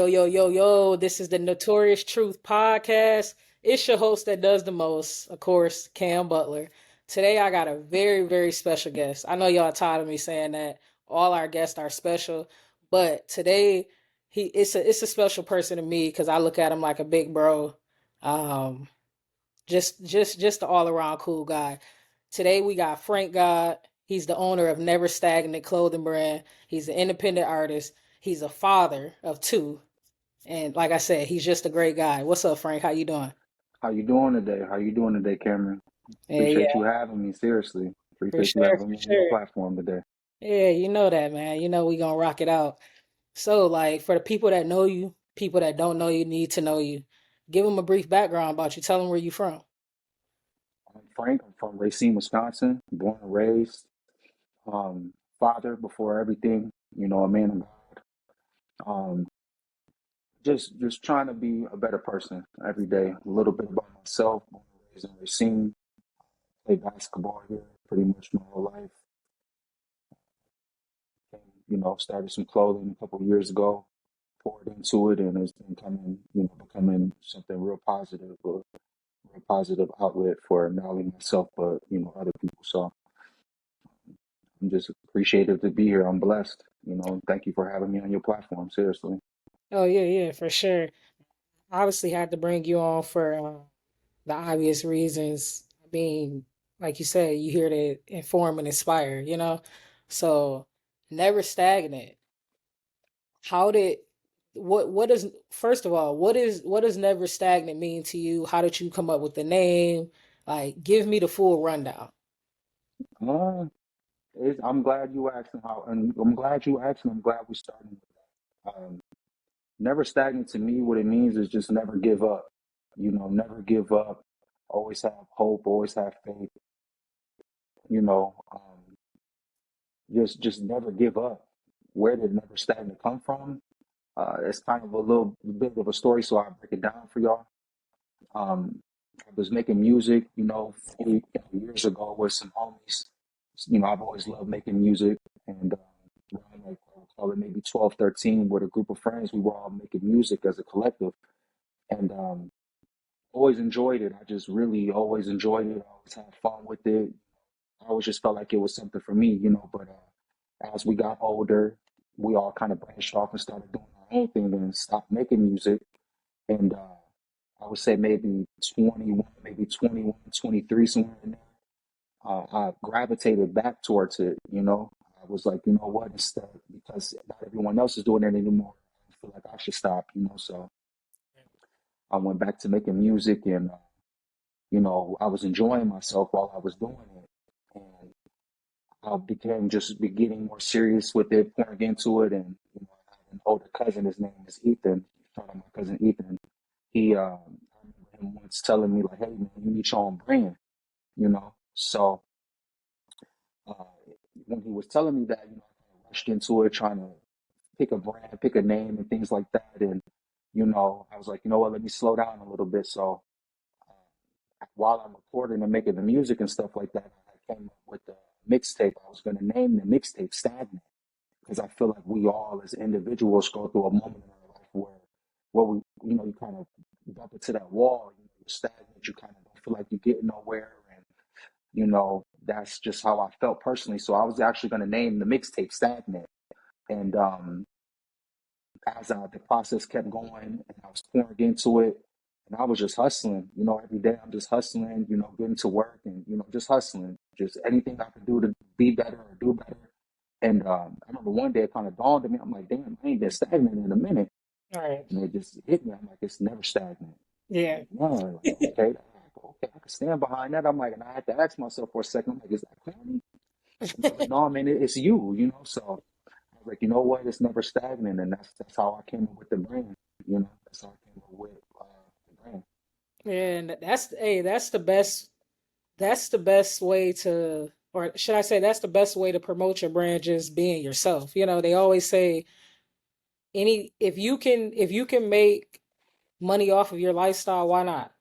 Yo, yo, yo, yo, this is the Notorious Truth podcast. It's your host that does the most, of course, Cam Butler. Today I got a very, very special guest. I know y'all tired of me saying that. All our guests are special, but today it's a special person to me because I look at him like a big bro. Um, just the all around cool guy. Today we got Frank Gawd. He's the owner of Never Stagnant clothing brand. He's an independent artist. He's a father of two. And like I said, he's just a great guy. What's up, Frank? How you doing? How you doing today? How you doing today, Cameron? Yeah, Appreciate yeah, you having me. Seriously, for appreciate you sure, having for me on your sure. platform today. Yeah, you know that, man. You know we gonna rock it out. So, like, for the people that know you, people that don't know you need to know you. Give them a brief background about you. Tell them where you from. I'm Frank. I'm from Racine, Wisconsin. Born and raised. Father before everything. A man of God. Um, just trying to be a better person every day. A little bit about myself. Born and raised in Racine. Played basketball here pretty much my whole life. Started some clothing a couple of years ago. Poured into it, and it's been becoming something real positive outlet for not only myself but other people. So I'm just appreciative to be here. I'm blessed. Thank you for having me on your platform. Seriously. Oh yeah, yeah, for sure. Obviously, had to bring you on for the obvious reasons. I mean, like you said, you here to inform and inspire. So never stagnant. How did what is first of all, what does never stagnant mean to you? How did you come up with the name? Like, give me the full rundown. Uh, I'm glad you asked, and I'm glad you asked, and I'm glad we started with that. Never stagnant to me, what it means is just never give up. Never give up. Always have hope. Always have faith. You know, um, just never give up. Where did never stagnant come from? It's kind of a little bit of a story, so I'll break it down for y'all. Um, I was making music, years ago with some homies. I've always loved making music, and around like I'll call it maybe 12, 13, with a group of friends, we were all making music as a collective, and always enjoyed it. I just really always enjoyed it. I always had fun with it. I always just felt like it was something for me. But as we got older, we all kind of branched off and started doing our own thing and stopped making music. And I would say maybe 21, maybe 21, 23, somewhere in there. I gravitated back towards it. I was like, you know what, instead, because not everyone else is doing it anymore, I feel like I should stop. So I went back to making music, and, I was enjoying myself while I was doing it. And I became just be getting more serious with it, pouring into it. And, I have an older cousin, his name is Ethan. Shout out my cousin Ethan. I remember him once telling me like, "Hey man, you need your own brand." So uh, when he was telling me that, I kind of rushed into it, trying to pick a brand, pick a name, and things like that. And I was like, you know what, let me slow down a little bit. So while I'm recording and making the music and stuff like that, I came up with the mixtape. I was going to name the mixtape Stagnant, because I feel like we all as individuals go through a moment in our life where we, you kind of bump into that wall. You're stagnant. You kind of don't feel like you're getting nowhere, and that's just how I felt personally. So I was actually going to name the mixtape Stagnant, and as the process kept going and I was pouring into it, and I was just hustling. Every day I'm just hustling. Getting to work and just hustling, just anything I could do to be better or do better. And I remember one day it kind of dawned on me. I'm like, damn, I ain't been stagnant in a minute. All right. And it just hit me. I'm like, it's never stagnant. Yeah. Like, no, like, okay, okay, I can stand behind that. I'm like, and I had to ask myself for a second. I'm like, is that corny? And they're like, no, I mean, it's you. So I was like, you know what? It's never stagnant, and that's how I came up with the brand. That's how I came up with the brand. And that's the best way to, or should I say, that's the best way to promote your brand, just being yourself. They always say if you can make money off of your lifestyle, why not?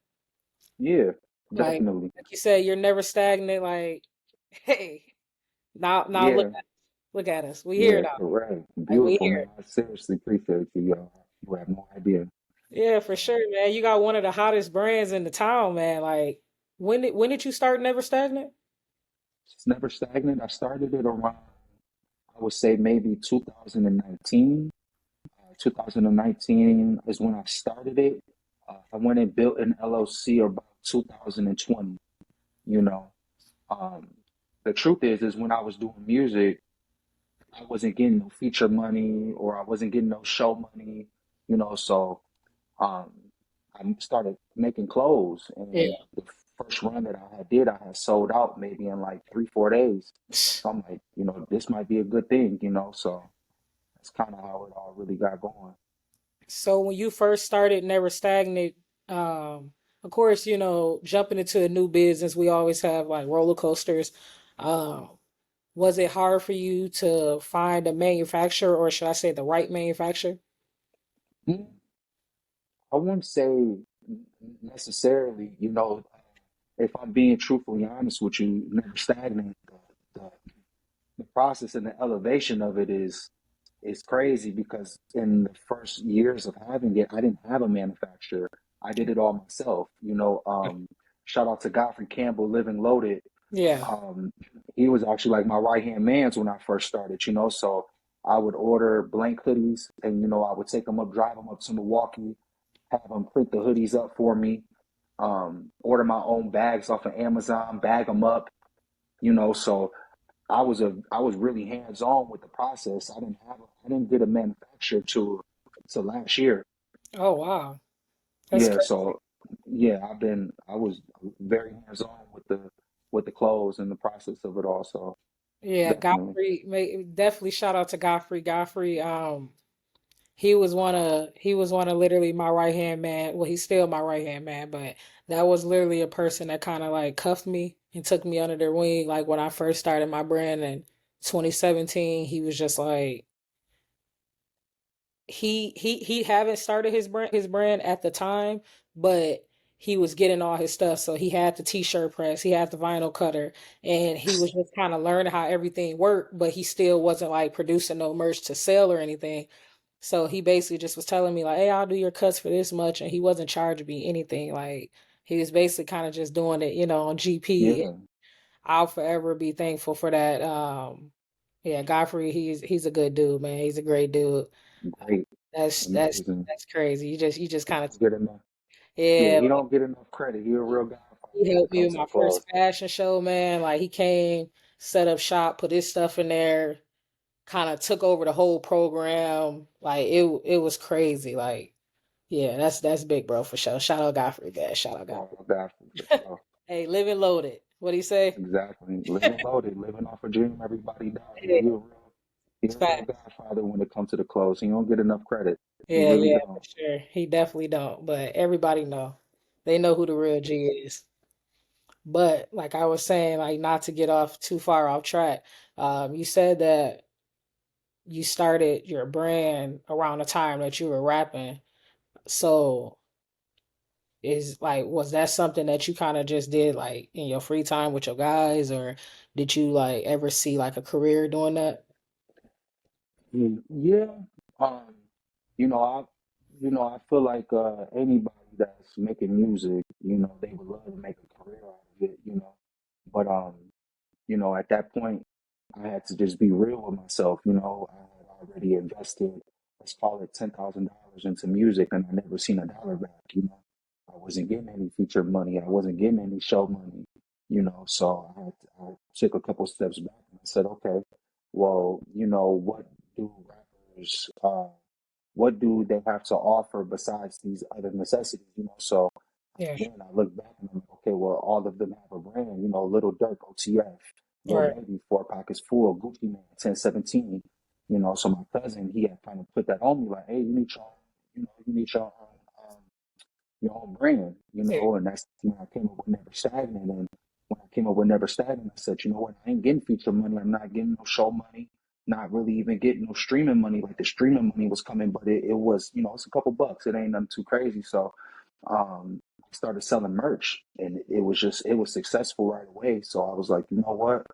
Yeah, Like definitely. like you said, you're never stagnant. Like, hey, now Yeah, look at us. We here yeah, now. correct. Like we Beautiful, here. man. I seriously appreciate you, y'all. You have no idea. Yeah, for Um, sure, man. You got one of the hottest brands in the town, man. Like, when did you start Never Stagnant? it's never stagnant. I started it around, I would say maybe 2019. 2019 is when I started it. I went and built an LLC about 2020. You know, um, the truth is when I was doing music, I wasn't getting no feature money or I wasn't getting no show money. So um, I started making clothes, and Yeah. the first run that I had sold out maybe in like 3, 4 days. So I'm like, this might be a good thing. So that's kind of how it all really got going. So when you first started Never Stagnant, of course, jumping into a new business, we always have like roller coasters. Um, was it hard for you to find a manufacturer, or should I say the right manufacturer? Mm, I wouldn't say necessarily, if I'm being truthfully honest with you, never stagnant. The, the process and the elevation of it is crazy because in the first years of having it, I didn't have a manufacturer. I did it all myself. Shout out to Godfrey Campbell, Living Loaded. Yeah. Um, he was actually like my right hand man when I first started. So I would order blank hoodies, and I would take them up, drive them up to Milwaukee, have them print the hoodies up for me. Order my own bags off of Amazon, bag them up. So I was really hands on with the process. I didn't get a manufacturer to last year. Oh wow, that's Yeah, crazy. so yeah, I was very hands on with the clothes and the process of it all. So Yeah, definitely. definitely shout out to Godfrey. Godfrey, he was one of literally my right hand man. Well, he's still my right hand man, but that was literally a person that kind of like cuffed me and took me under their wing. Like when I first started my brand in 2017, he was just like he haven't started his brand at the time, but he was getting all his stuff. So he had the t-shirt press, he had the vinyl cutter, and he was just kind of learning how everything worked, but he still wasn't like producing no merch to sell or anything. So he basically just was telling me like, "Hey, I'll do your cuts for this much," and he wasn't charging me anything. Like he was basically kind of just doing it, on GP. Yeah, I'll forever be thankful for that. Yeah, Godfrey, he's a good dude, man. He's a great dude. great, That's that's amazing. that's crazy. You just He kind of don't get enough. Yeah, yeah. he Like don't get enough credit. He a real godfather he when it helped me with comes to my the first clothes. fashion show, man. Like he came, set up shop, put his stuff in there, kind of took over the whole program. Like it was crazy. Like yeah, that's big, bro, for sure. Shout out Godfrey, guys. Shout out Oh, Godfrey. godfather for sure. Hey, living loaded. What do you say? Exactly. Living loaded, living off a dream everybody died. Yeah, Yeah, he it's a real fact. godfather when it comes to the clothes. He don't get enough credit. He Yeah, really yeah, for don't. sure. He definitely don't, but everybody know. They know who the real G is. But like I was saying, like not to get off too far off track, you said that you started your brand around the time that you were rapping. So is like was that something that you kind of just did like in your free time with your guys, or did you like ever see like a career doing that? Yeah. Um, I I feel like anybody that's making music, they would love to make a career out of it. But at that point I had to just be real with myself. I had already invested, let's call it $10,000 into music, and I never seen a dollar back. I wasn't getting any feature money, I wasn't getting any show money. So I took a couple steps back and I said, okay, well, do rappers what do they have to offer besides these other necessities? So Yeah, again, I look back and I'm like, okay, well, all of them have a brand. Little Dirk, OTF, Lil right. Baby, Four Pockets Full, Gucci Man, 1017. So my cousin, he had kind of put that on me, like, hey, you need your own brand, Yeah, and that's when I came up with Never Stagnant. And when I came up with Never Stagnant, I said, you know what, I ain't getting feature money, I'm not getting no show money, not really even getting no streaming money. Like the streaming money was coming, but it was, it's a couple bucks. It ain't nothing too crazy. So I started selling merch, and it was successful right away. So I was like, you know what,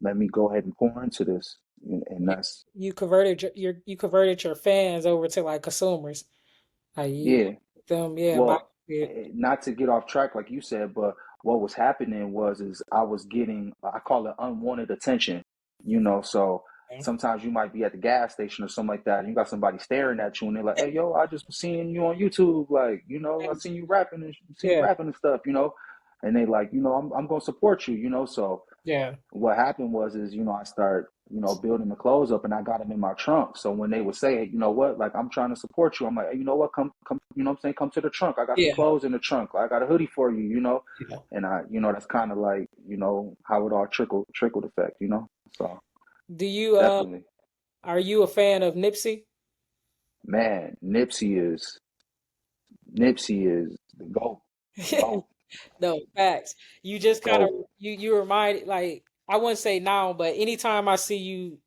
let me go ahead and pour into this. And you that's you converted your fans over to like consumers. How you Yeah. them, yeah, my Well, not to get off track like you said, but what was happening was is I was getting, I call it unwanted attention, so sometimes you might be at the gas station or something like that, and you got somebody staring at you and they're like, "Hey, yo, I just was seeing you on YouTube, like, I seen you rapping and yeah, stuff, and they like, I'm gonna support you, so yeah, what happened was is I start building the clothes up and I got them in my trunk. So when they would say, hey, you know what, like I'm trying to support you, I'm like, hey, you know what, come, what I'm saying, come to the trunk. I got some yeah, clothes in the trunk. I got a hoodie for you, yeah. and I that's kind of like how it all trickled effect, so Do you definitely. are you a fan of Nipsey? Man, Nipsey is the goat, No, facts. You just kind of goat. you remind, like, I wouldn't say now, but anytime I see you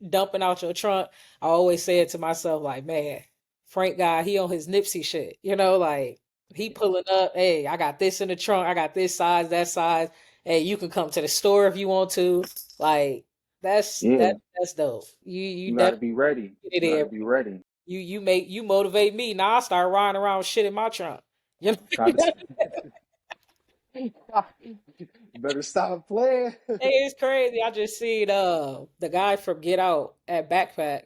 dumping out your trunk, I always say it to myself like, man, Frank guy, he on his Nipsey shit. Like he pulling up, hey, I got this in the trunk, I got this size, that size. Hey, you can come to the store if you want to. Like that's Yeah, that's dope. You you got to definitely be ready. get it You got to in. be ready. You motivate me. Now I start riding around with shit in my trunk. You Try know? to. You better stop playing. Hey, it's crazy. I just seen the guy from Get Out at Backpack,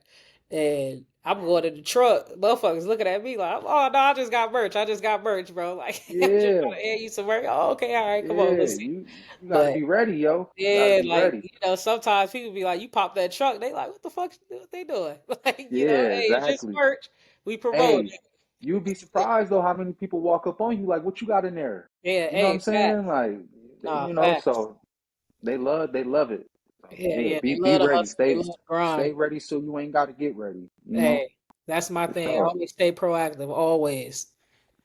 and I'm going to the truck. Motherfuckers looking at me like, oh no, I just got merch. I just got merch, bro. Like I'm just Yeah, trying to add you some merch. Oh, okay, all right, come on, yeah. let's see. You got to But be ready, yo. You got to yeah, be like ready. sometimes people be like, you pop that truck, they like, what the fuck? What they doing? Like Yeah, hey, it's just exactly. merch. We promote Hey, it. you'd be surprised though how many people walk up on you like, "What you got in there?" Yeah, You know what I'm hey, saying? facts. Like, Nah, facts. so they love it. So, Yeah, yeah, yeah, they be love the ready. hustle. They Stay love the grind. stay ready so you ain't got to get ready. Hey, that's my For thing. sure. Always stay proactive. Always.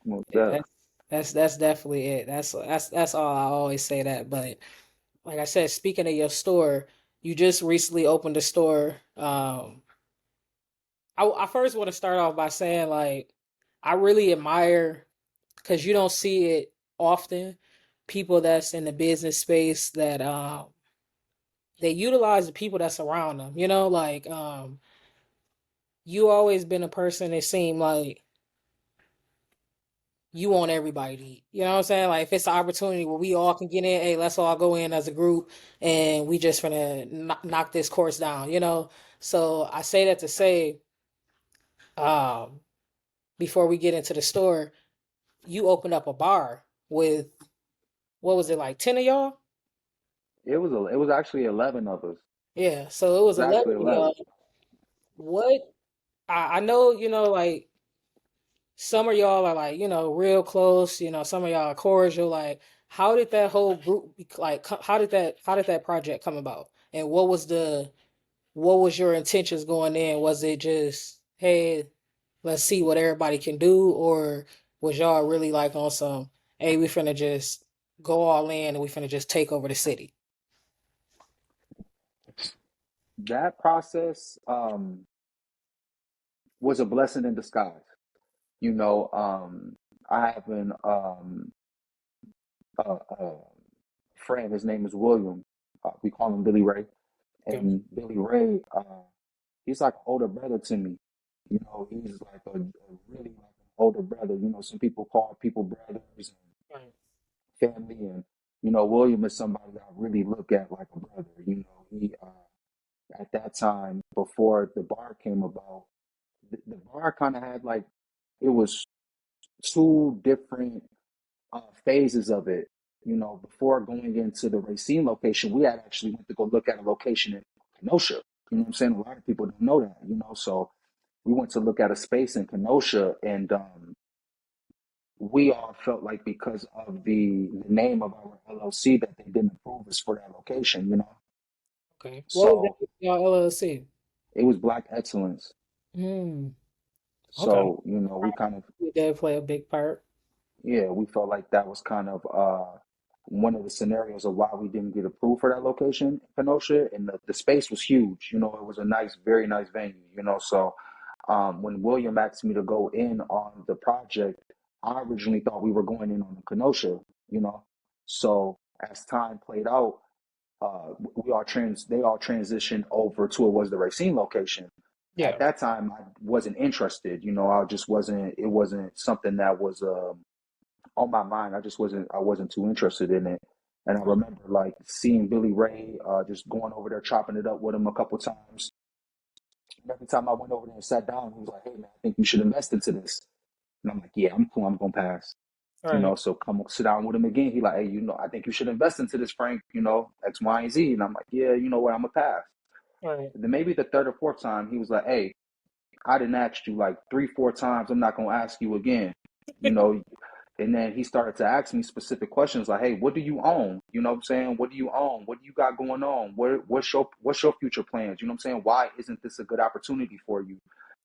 Most Yeah, deaf. that's definitely it. That's all I always say that. But like I said, speaking of your store, you just recently opened a store. I first want to start off by saying like I really admire because you don't see it often. People that's in the business space that they utilize the people that's around them. Like you always been a person that seemed like you want everybody to eat. You know what I'm saying? Like if it's an opportunity where we all can get in, hey, let's all go in as a group and we just gonna knock this course down. So I say that to say, um, before we get into the store, you opened up a bar with what was it like 10 of y'all? It was actually 11 of us. Yeah, so it It was was 11 actually of y'all. 11. What I know, like some of y'all are like, real close, some of y'all are cordial. Like, how did that whole group like how did that project come about? And what was your intentions going in? Was it just, hey, let's see what everybody can do, or was y'all really like on some, hey, we finna just go all in and we finna just take over the city? That process was a blessing in disguise. You know, I have a friend. His name is William. We call him Billy Ray. Yeah. And Billy Ray, he's like an older brother to me. He's like a really like an older brother. Some people call people brothers Right. and family, and William is somebody that I really look at like a brother. He at that time before the bar came about, the bar kind of had like it was two different phases of it. Before going into the Racine location, we had actually went to go look at a location in Kenosha. You know what I'm saying? A lot of people don't know that. So we went to look at a space in Kenosha, and we all felt like because of the name of our LLC that they didn't approve us for that location. Okay. What was that So with y'all LLC? it was Black Excellence. Hmm. Okay. So we kind of, We did play a big part. yeah, we felt like that was kind of one of the scenarios of why we didn't get approved for that location in Kenosha. And the space was huge. It was a nice, very nice venue. So when William asked me to go in on the project, I originally thought we were going in on Kenosha, you know. So as time played out, they all transitioned over to it was the Racine location. Yeah. at that time I wasn't interested. I just wasn't. It wasn't something that was on my mind. I wasn't too interested in it. And I remember like seeing Billy Ray, just going over there chopping it up with him a couple times. And every time I went over there and sat down, he was like, "Hey man, I think you should invest into this." And I'm like, "Yeah, I'm cool. I'm gonna pass." Right. So come sit down with him again. He like, "Hey, I think you should invest into this, Frank. X, Y, and Z." And I'm like, "Yeah, you know what? I'm gonna pass." Right. And then maybe the third or fourth time, he was like, "Hey, I didn't ask you like 3, 4 times. I'm not gonna ask you again." You know, and then he started to ask me specific questions like, "Hey, what do you own? You know what I'm saying? What do you own? What do you got going on? What's your future plans? You know what I'm saying? Why isn't this a good opportunity for you?"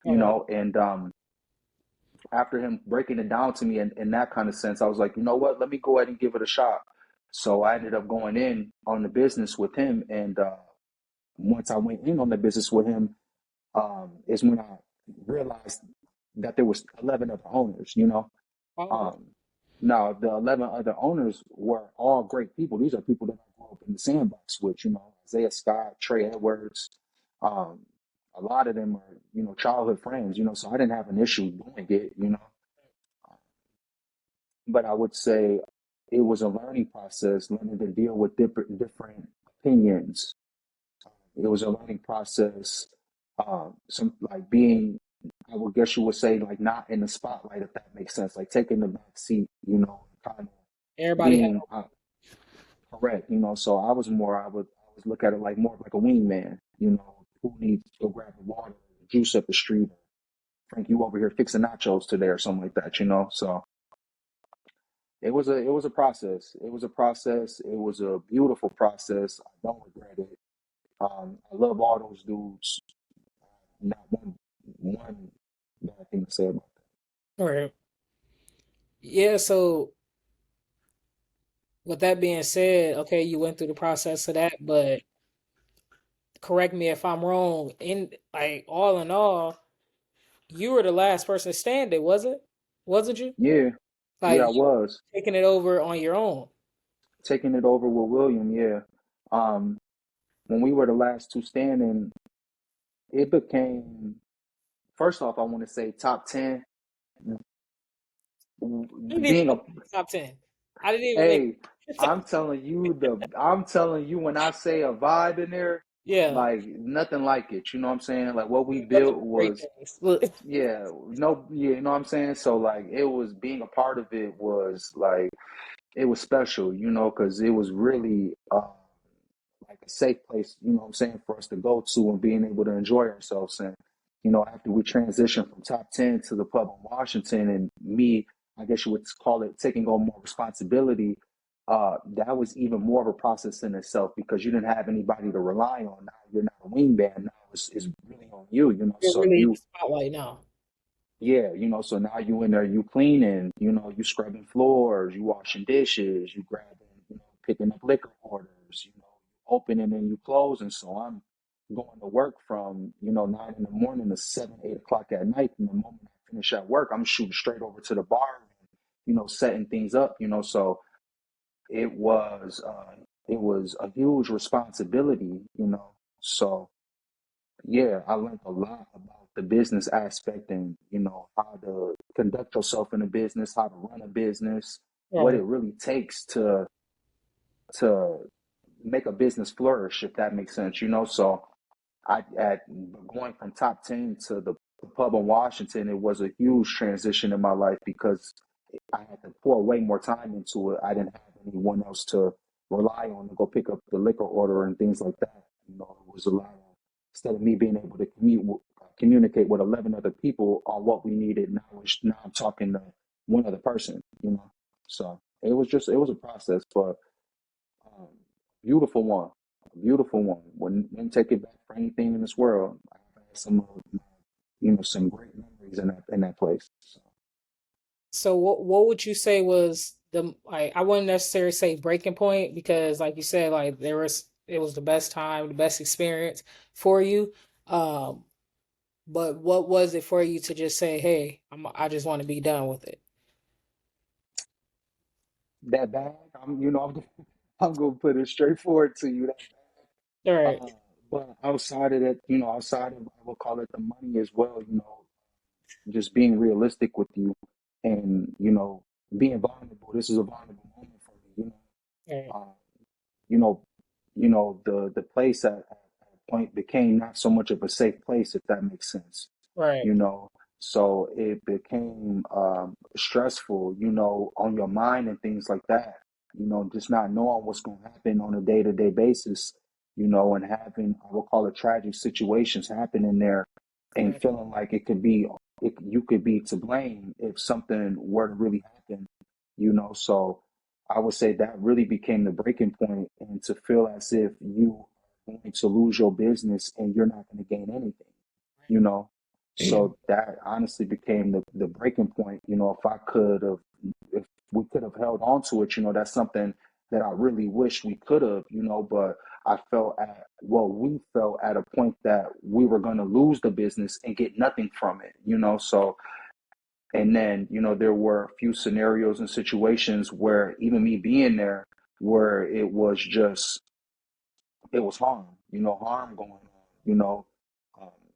Right. And after him breaking it down to me in that kind of sense, I was like, you know what? Let me go ahead and give it a shot. So I ended up going in on the business with him, and once I went in on the business with him, is when I realized that there was 11 other owners. Oh, Um, Now the 11 other owners were all great people. These are people that I grew up in the sandbox with. Isaiah Scott, Trey Edwards. Um, a lot of them are childhood friends. So I didn't have an issue doing it. But I would say it was a learning process, learning to deal with different opinions. It was a learning process. Some like being, I would guess you would say, like not in the spotlight, if that makes sense. Like taking the back seat, kind of everybody had. being correct. So I was look at it like more of like a wingman. Who needs to go grab the water, the juice up the street. Frank, you over here fixing nachos today or something like that. So it was a process. It was a process. It was a beautiful process. I don't regret it. I love all those dudes. Not one bad thing to say about Right. Yeah. So with that being said, okay, you went through the process of that, but correct me if I'm wrong. In like all in all, you were the last person standing, was it? Wasn't you? that. Yeah, yeah, Like I you was taking it over on your own. taking it over with William. Yeah, um, when we were the last two standing, it became first off. I want to say top 10. I didn't even Being know a you were top 10. I didn't even Hey, I'm telling you when I say a vibe in there, yeah. like nothing like it. You know what I'm saying? Like what we Nothing built but great was, things. Look, yeah, no, yeah, you know what I'm saying? So like it was being a part of it was like it was special, because it was really like a safe place, what I'm saying, for us to go to and being able to enjoy ourselves. And, after we transitioned from top 10 to the pub in Washington and me, I guess you would call it taking on more responsibility, that was even more of a process in itself because you didn't have anybody to rely on. Now you're not a wingman. Now it's really on you, you're So really in the spotlight now. yeah, so now you in there, you cleaning, you scrubbing floors, you washing dishes, you grabbing, picking up liquor orders, opening and you closing. So I'm going to work from, 9 in the morning to 7, 8 o'clock at night. And the moment I finish at work, I'm shooting straight over to the bar and, setting things up, so it was a huge responsibility, So yeah, I learned a lot about the business aspect and, how to conduct yourself in a business, how to run a business, what Right. it really takes to make a business flourish, if that makes sense, So I at going from top 10 to the pub in Washington, it was a huge transition in my life because I had to pour way more time into it. I didn't have anyone else to rely on to go pick up the liquor order and things like that. It was a lot of, instead of me being able to communicate with 11 other people on what we needed, now I'm talking to one other person. So it was a process, but um, beautiful one, beautiful one. Wouldn't take it back for anything in this world. I've had some great memories in that place. So. So what would you say was the like I wouldn't necessarily say breaking point because like you said like it was the best time, the best experience for you. Um but what was it for you to just say, "Hey, I just want to be done with it." That bag, I'm gonna put it straightforward to you. That All bag, right. But outside of that, outside of, I would call it the money as well, just being realistic with you and, being vulnerable. This is a vulnerable moment for me, Right. Um, you know, the place at a point became not so much of a safe place, if that makes sense. Right. You know, so it became stressful, on your mind and things like that. Just not knowing what's going to happen on a day-to-day basis, and having, I will call it, tragic situations happen in there, and Right. feeling like you could be to blame if something were to really happen. So I would say that really became the breaking point, and to feel as if you are going to lose your business and you're not going to gain anything, you know. So that honestly became the breaking point. If we could have held on to it, that's something that I really wish we could have, but we felt at a point that we were going to lose the business and get nothing from it, so. And then, there were a few scenarios and situations where even me being there, where it was harm, harm going on,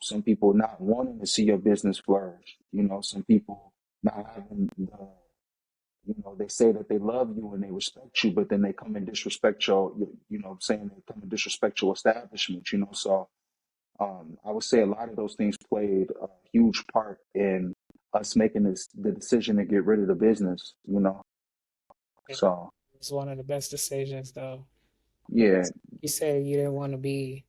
some people not wanting to see your business flourish, some people not having they say that they love you and they respect you, but then they come and disrespect saying they come and disrespect your establishment, so I would say a lot of those things played a huge part in us making the decision to get rid of the business, so It's one of the best decisions, though. yeah, You said you didn't want to be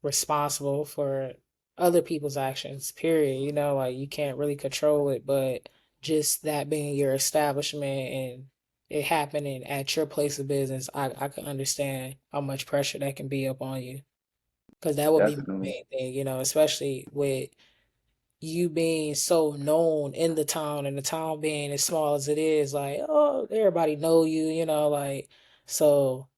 responsible for other people's actions, period. Like you can't really control it, but just that being your establishment and it happening at your place of business, I can understand how much pressure that can be up on you. Because that would be my definitely, main thing, especially with you being so known in the town and the town being as small as it is, like, oh, everybody know you, like, so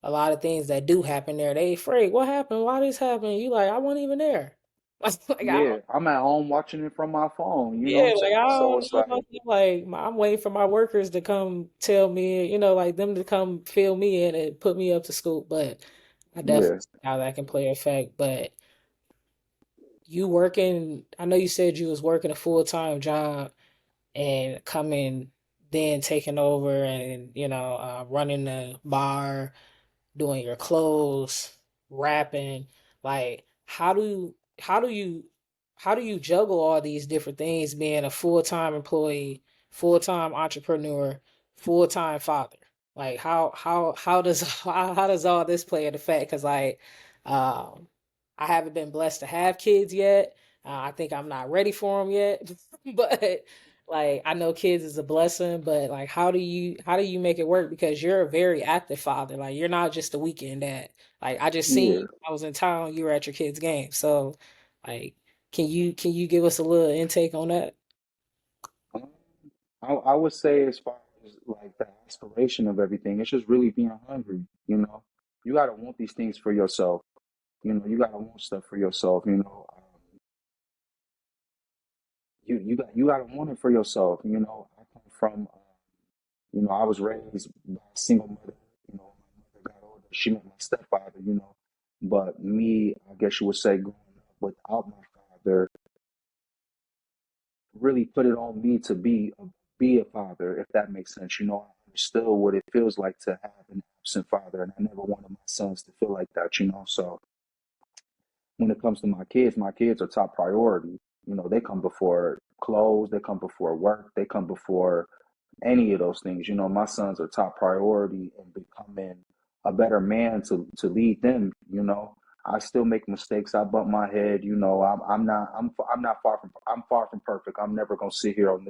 a lot of things that do happen there, they afraid. What happened? Why this happened? You like, I wasn't even there. Like I yeah. I'm at home watching it from my phone, you know what yeah, I'm like saying? I So don't it's know like, nothing. Like I'm waiting for my workers to come tell me, like them to come fill me in and put me up to school. But I definitely yeah, see how that can play effect. But you working, I know you said you was working a full-time job and coming, then taking over and running the bar, doing your clothes, rapping. Like how do you juggle all these different things, being a full-time employee, full-time entrepreneur, full-time father? Like how does how does all this play into effect? Because like um I haven't been blessed to have kids yet. I think I'm not ready for them yet. But like I know kids is a blessing, but like how do you make it work? Because you're a very active father. Like you're not just a weekend dad. Like I just seen yeah. you. I was in town. You were at your kid's game. So like, can you give us a little intake on that? Um, I would say, as far as like the aspiration of everything, it's just really being hungry, You gotta want these things for yourself, you gotta want stuff for yourself, you gotta want it for yourself, I come from, I was raised by a single mother, my mother got older, she met my stepfather, but me, I guess you would say, growing up without my father, really put it on me to be a father, if that makes sense. I understood what it feels like to have an absent father, and I never wanted my sons to feel like that. So when it comes to my kids are top priority. They come before clothes, they come before work, they come before any of those things. My sons are top priority in becoming a better man to lead them. I still make mistakes. I bump my head. I'm far from perfect. I'm never gonna sit here on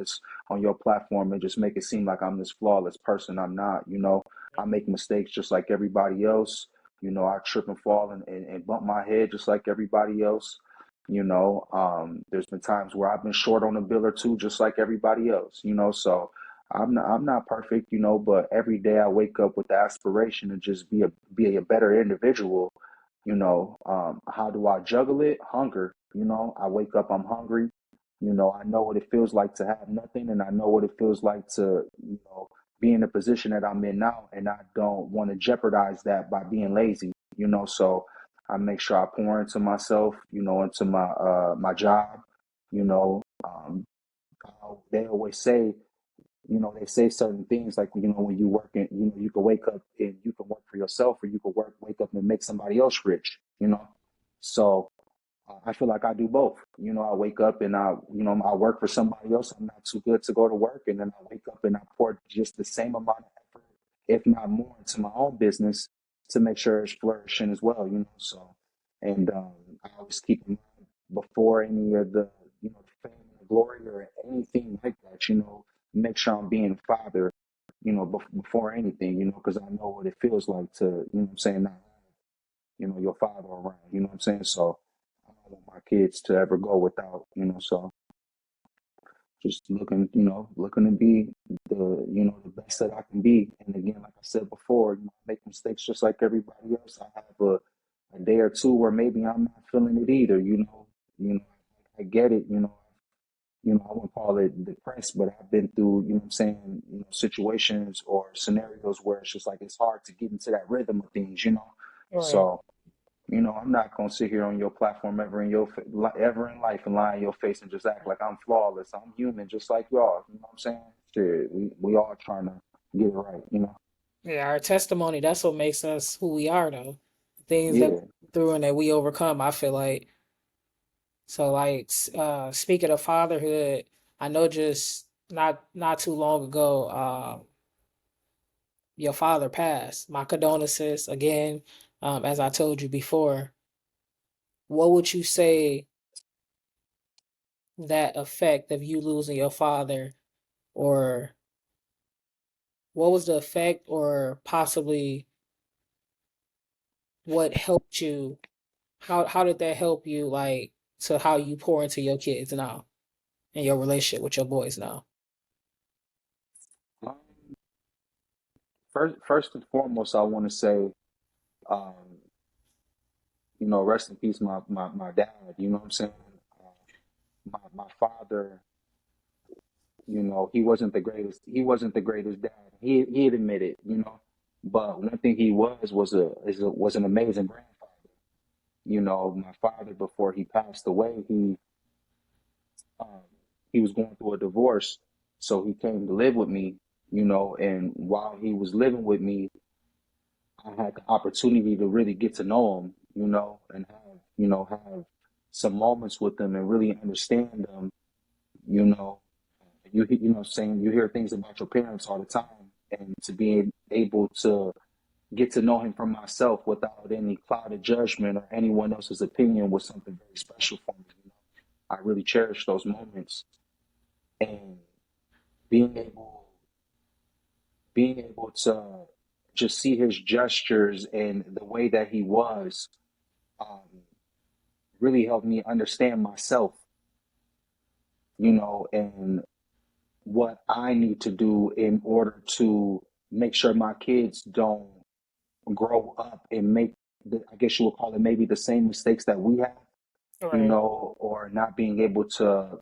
your platform and just make it seem like I'm this flawless person. I'm not. I make mistakes just like everybody else. I trip and fall and bump my head just like everybody else. There's been times where I've been short on a bill or two, just like everybody else. So I'm not perfect, but every day I wake up with the aspiration to just be a better individual. How do I juggle it? Hunger. I wake up, I'm hungry. I know what it feels like to have nothing, and I know what it feels like to, be in the position that I'm in now, and I don't want to jeopardize that by being lazy. So I make sure I pour into myself, into my job, you know. They always say, they say certain things like, when you work in, you can wake up and you can work for yourself, or you can wake up and make somebody else rich. So I feel like I do both. I wake up and I work for somebody else. I'm not too good to go to work. And then I wake up and I pour just the same amount of effort, if not more, into my own business to make sure it's flourishing as well. So, and I always keep in mind before any of the, the fame and the glory or anything like that, make sure I'm being a father, before anything, because I know what it feels like to, what I'm saying, not your father around, what I'm saying? So I don't want my kids to ever go without, so just looking to be the best that I can be. And again, like I said before, I make mistakes just like everybody else. I have a day or two where maybe I'm not feeling it either, you know, I get it, I wouldn't call it depressed, but I've been through, what I'm saying, situations or scenarios where it's just like it's hard to get into that rhythm of things. Right. So I'm not gonna sit here on your platform ever in life and lie in your face and just act like I'm flawless. I'm human, just like y'all. You know what I'm saying? Shit, we all trying to get it right. Yeah, our testimony, that's what makes us who we are, though. Things that we Yeah. go through and that we overcome, I feel like. So, like, speaking of fatherhood, I know just not too long ago, your father passed. My condolences again. As I told you before, what would you say that effect of you losing your father, or what was the effect, or possibly what helped you? How did that help you, like, to how you pour into your kids now and your relationship with your boys now? Um, first and foremost, I want to say, um, rest in peace, my dad. You know what I'm saying? My father, he wasn't the greatest. He wasn't the greatest dad. He'd admit it. But one thing he was an amazing grandfather. My father, before he passed away, um, he was going through a divorce, so he came to live with me. And while he was living with me, I had the opportunity to really get to know him. And have some moments with him and really understand them. You know, saying you hear things about your parents all the time, and to be able to get to know him for myself without any cloud of judgment or anyone else's opinion was something very special for me. I really cherish those moments, and being able being able to just see his gestures and the way that he was, um, really helped me understand myself, and what I need to do in order to make sure my kids don't grow up and make I guess you would call it maybe the same mistakes that we have, Right. or not being able to,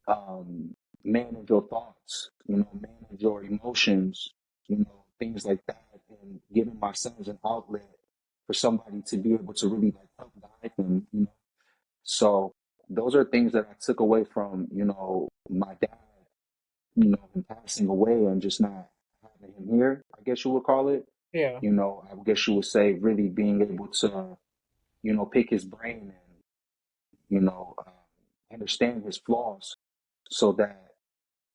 um, manage your thoughts, manage your emotions, things like that, and giving my sons an outlet for somebody to be able to really like help guide them. So those are things that I took away from, my dad, him passing away and just not having him here, I guess you would call it. Yeah. I guess you would say really being able to, pick his brain and, understand his flaws so that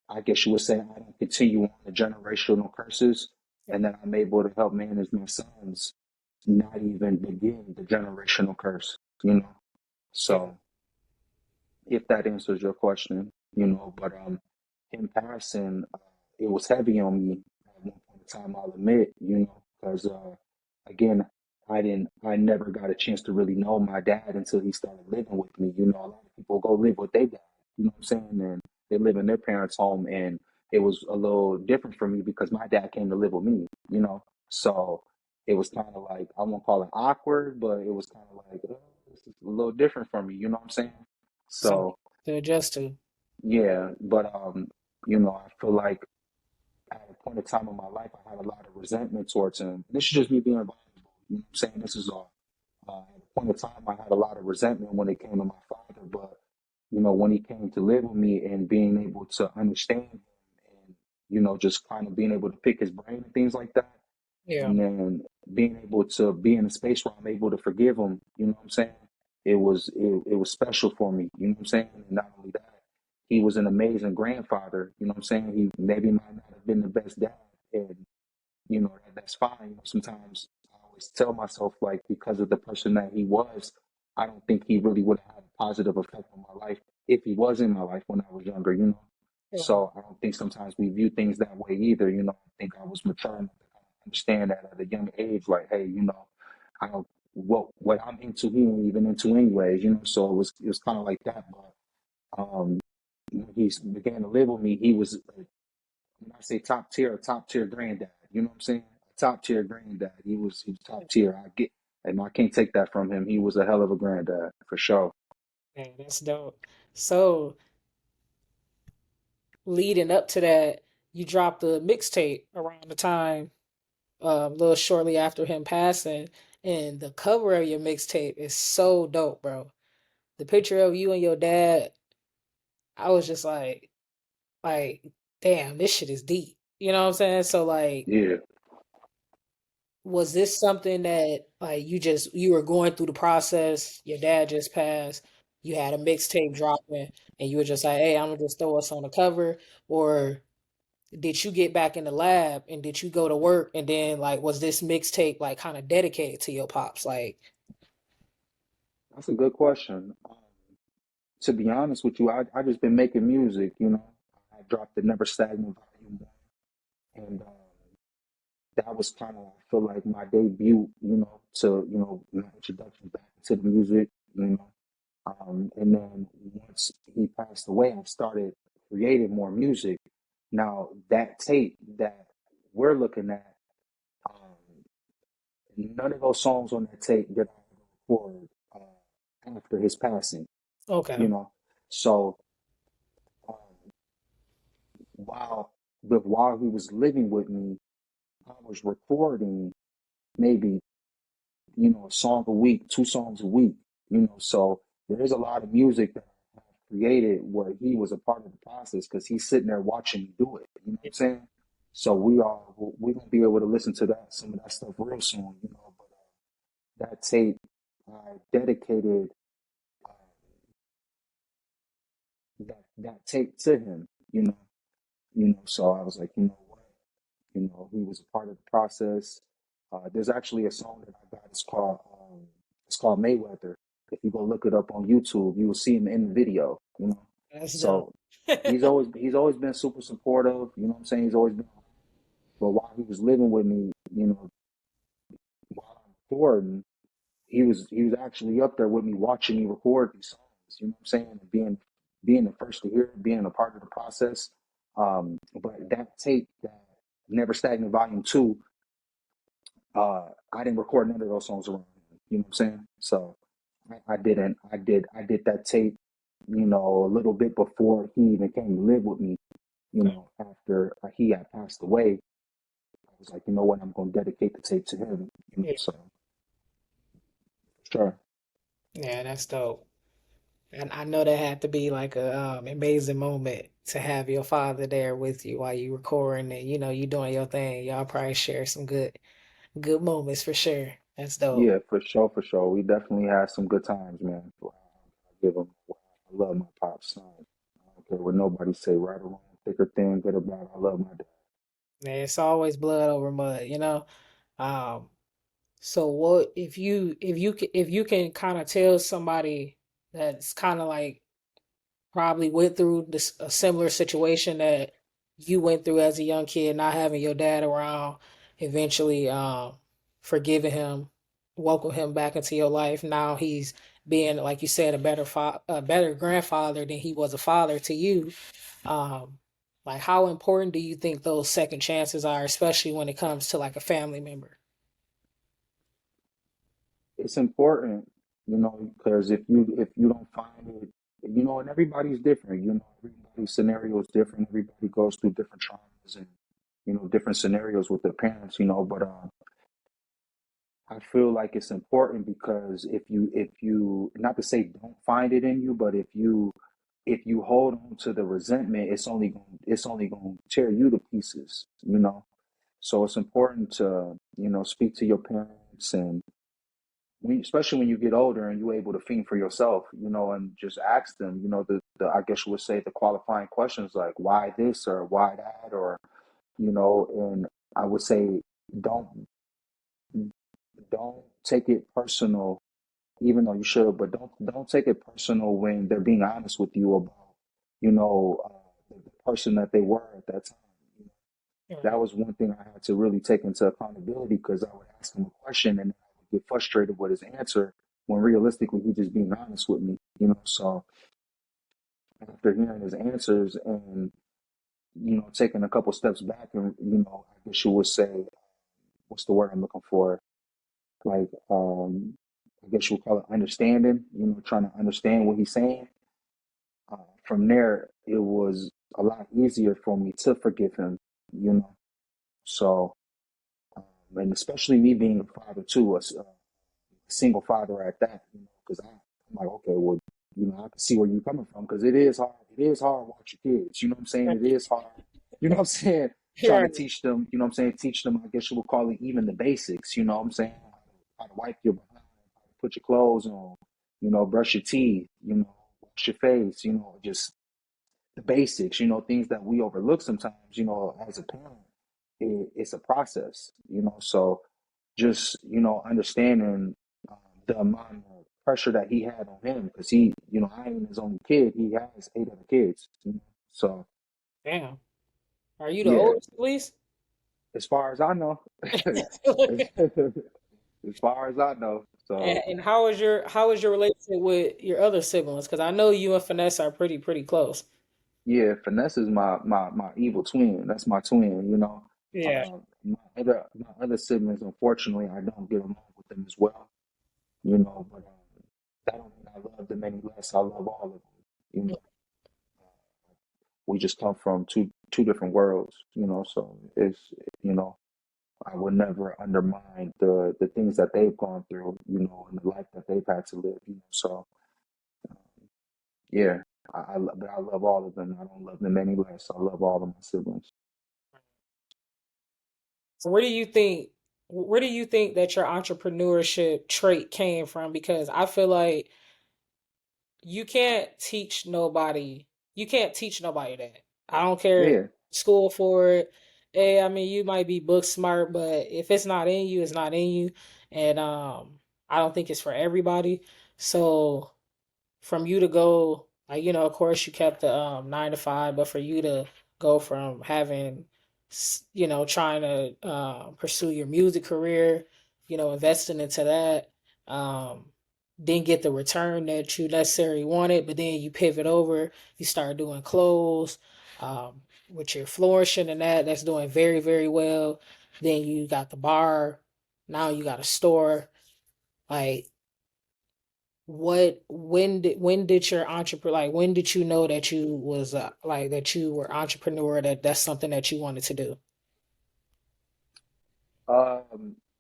I guess you would say I don't continue on the generational curses, and that I'm able to help manage my sons not even begin the generational curse. Yeah. So if that answers your question, but him passing, it was heavy on me at one point in time, I'll admit, because again, I never got a chance to really know my dad until he started living with me. A lot of people go live with their dad, you know what I'm saying? And they live in their parents' home, and it was a little different for me because my dad came to live with me. So it was kind of like, I won't call it awkward, but it was kind of like, this is a little different for me, you know what I'm saying? Something So to adjust to. yeah, but I feel like at a point in time in my life, I had a lot of resentment towards him. This is just me being vulnerable. You know what I'm saying? This is all. At a point in time, I had a lot of resentment when it came to my father, but when he came to live with me and being able to understand him and just kind of being able to pick his brain and things like that, Yeah. and then being able to be in a space where I'm able to forgive him, what I'm saying? It was special for me, you know what I'm saying? And not only that, he was an amazing grandfather, you know what I'm saying? He maybe might not have been the best dad, and that's fine. Sometimes I always tell myself, like, because of the person that he was, I don't think he really would have had a positive effect on my life if he was in my life when I was younger. Right. So I don't think sometimes we view things that way either. I think I was mature enough to kind of understand that at a young age, like, hey, I don't what I'm into, he ain't even into anyways. So it was kind of like that. But when he began to live with me, he was, when I say top tier, a top tier granddad. You know what I'm saying? A top tier granddad. He was top tier. And I can't take that from him. He was a hell of a granddad for sure. Man, that's dope. So leading up to that, you dropped the mixtape around the time, a little shortly after him passing, and the cover of your mixtape is so dope, bro. The picture of you and your dad, I was just like, damn, this shit is deep. You know what I'm saying? So like, Yeah, was this something that like you were going through the process, your dad just passed, you had a mixtape dropping, and you were just like, hey, I'm gonna just throw us on the cover, or did you get back in the lab and did you go to work and then like was this mixtape like kind of dedicated to your pops? Like, that's a good question. To be honest with you, I just been making music. I dropped the Never Stagnant Volume 1, and that was kind of, I feel like, my debut, to, my introduction back to the music, you know. And then once he passed away, I started creating more music. Now, that tape that we're looking at, um, none of those songs on that tape did I record after his passing, you okay, know. So um, while he was living with me, I was recording maybe a song a week, 2 songs a week. So there is a lot of music that I created where he was a part of the process because he's sitting there watching me do it. You know what I'm saying? So we're gonna be able to listen to some of that stuff real soon. But that tape, I dedicated that tape to him. So I was like, you know what? He was a part of the process. There's actually a song that I got. It's called Mayweather. If you go look it up on YouTube, you will see him in the video. that's dope. So he's always been super supportive. You know what I'm saying? He's always been. But while he was living with me, while I'm recording, he was actually up there with me, watching me record these songs. You know what I'm saying? And being the first to hear it, being a part of the process. But that tape, that Never Stagnant Volume 2, I didn't record none of those songs around him. You know what I'm saying? So I didn't. I did that tape, a little bit before he even came to live with me. Okay. After he had passed away, I was like, you know what? I'm going to dedicate the tape to him. Yeah, So sure. yeah, that's dope. And I know that had to be like a amazing moment to have your father there with you while you recording and you doing your thing. Y'all probably share some good moments for sure. That's dope. Yeah, for sure, for sure. We definitely had some good times, man. I give him. I love my pops. Son. I don't care what nobody say. Right or wrong, thick or thin, good or bad. I love my dad. Man, it's always blood over mud. Um, so what if you can kind of tell somebody that's kind of like probably went through this a similar situation that you went through as a young kid, not having your dad around, eventually forgiving him, welcome him back into your life. Now he's being, like you said, a better grandfather than he was a father to you. Um, like how important do you think those second chances are, especially when it comes to like a family member? It's important, because if you don't find it, and everybody's different. Everybody's scenario is different. Everybody goes through different traumas and different scenarios with their parents. But I feel like it's important because if you not to say don't find it in you, but if you hold on to the resentment, it's only going to tear you to pieces, you know. So it's important to, you know, speak to your parents and especially when you get older and you're able to think for yourself, you know, and just ask them, you know, the I guess you would say the qualifying questions like why this or why that or, you know, and I would say don't don't take it personal, even though you should, but don't take it personal when they're being honest with you about, you know, the person that they were at that time. You know, that Right. was one thing I had to really take into accountability because I would ask him a question and I would get frustrated with his answer when realistically he just being honest with me. You know, so after hearing his answers and you know taking a couple steps back and you know I guess you would say what's the word I'm looking for like I guess you would call it understanding, you know, trying to understand what he's saying. From there, it was a lot easier for me to forgive him, you know. So, and especially me being a father too, a single father at that, you know, because I'm like, okay, well, you know, I can see where you're coming from because it is hard. It is hard to watch your kids. You know what I'm saying? It is hard. You know what I'm saying? Trying to Right. teach them, you know what I'm saying? Teach them, I guess you would call it even the basics. You know what I'm saying? How to wipe your behind, how to put your clothes on, you know, brush your teeth, you know, wash your face, you know, just the basics, you know, things that we overlook sometimes, you know, as a parent. It's a process, you know, so just, you know, understanding the amount of pressure that he had on him because he, you know, I ain't his only kid. He has eight other kids, you know? So, Damn. Are you the yeah, oldest, please? as far as I know, as, as far as I know. So, And how is your relationship with your other siblings? Because I know you and Finesse are pretty close. yeah, Finesse is my evil twin. That's my twin, you know. Yeah. My other siblings, unfortunately, I don't get along with them as well, you know, but that don't mean I love them any less. I love all of them, you know. We just come from two different worlds, you know, so it's, you know, I would never undermine the things that they've gone through, you know, and the life that they've had to live, you know. So yeah, but I love all of them. I don't love them any less. I love all of my siblings. So where do you think that your entrepreneurship trait came from? Because I feel like you can't teach nobody you can't teach nobody that. I don't care Yeah, school for it. Hey, I mean you might be book smart, but if it's not in you, it's not in you. And I don't think it's for everybody. So from you to go like of course you kept the 9 to 5, but for you to go from having trying to pursue your music career, investing into that, um didn't get the return that you necessarily wanted, but then you pivot over, you start doing clothes, which you're flourishing in that's doing very very well. Then you got the bar, now you got a store. Like what when did your entrepreneur, like when did you know that you was like that you were entrepreneur, that's something that you wanted to do?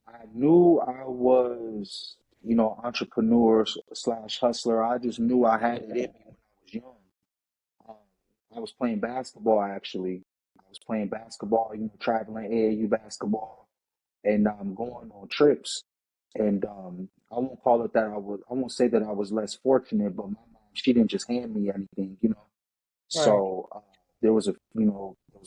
I knew I was, you know, entrepreneur slash hustler. I just knew I had it in me when I was young. Um, I was playing basketball actually. I was playing basketball, you know, traveling AAU basketball and going on trips. And I won't call it that I won't say that I was less fortunate, but my mom, she didn't just hand me anything, you know. Right. So there was a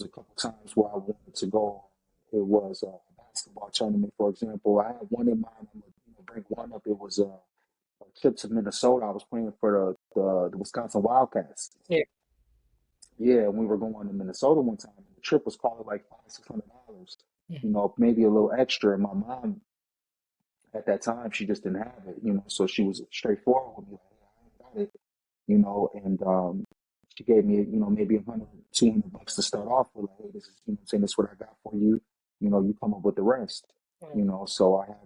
couple times where I wanted to go. It was a basketball tournament, for example. I had one in mind. I'm gonna bring one up. It was a trip to Minnesota. I was playing for the Wisconsin Wildcats. Yeah. Yeah, and we were going to Minnesota one time. And the trip was probably like $500, $600, you Mhm. know, maybe a little extra. And my mom at that time, she just didn't have it, you know, so she was straightforward with me, like, hey, I ain't got it, you know, and she gave me, you know, maybe 100, $200 to start off with, like, hey, this is, you know, what I'm saying this is what I got for you know, you come up with the rest, you Right. know. So I had,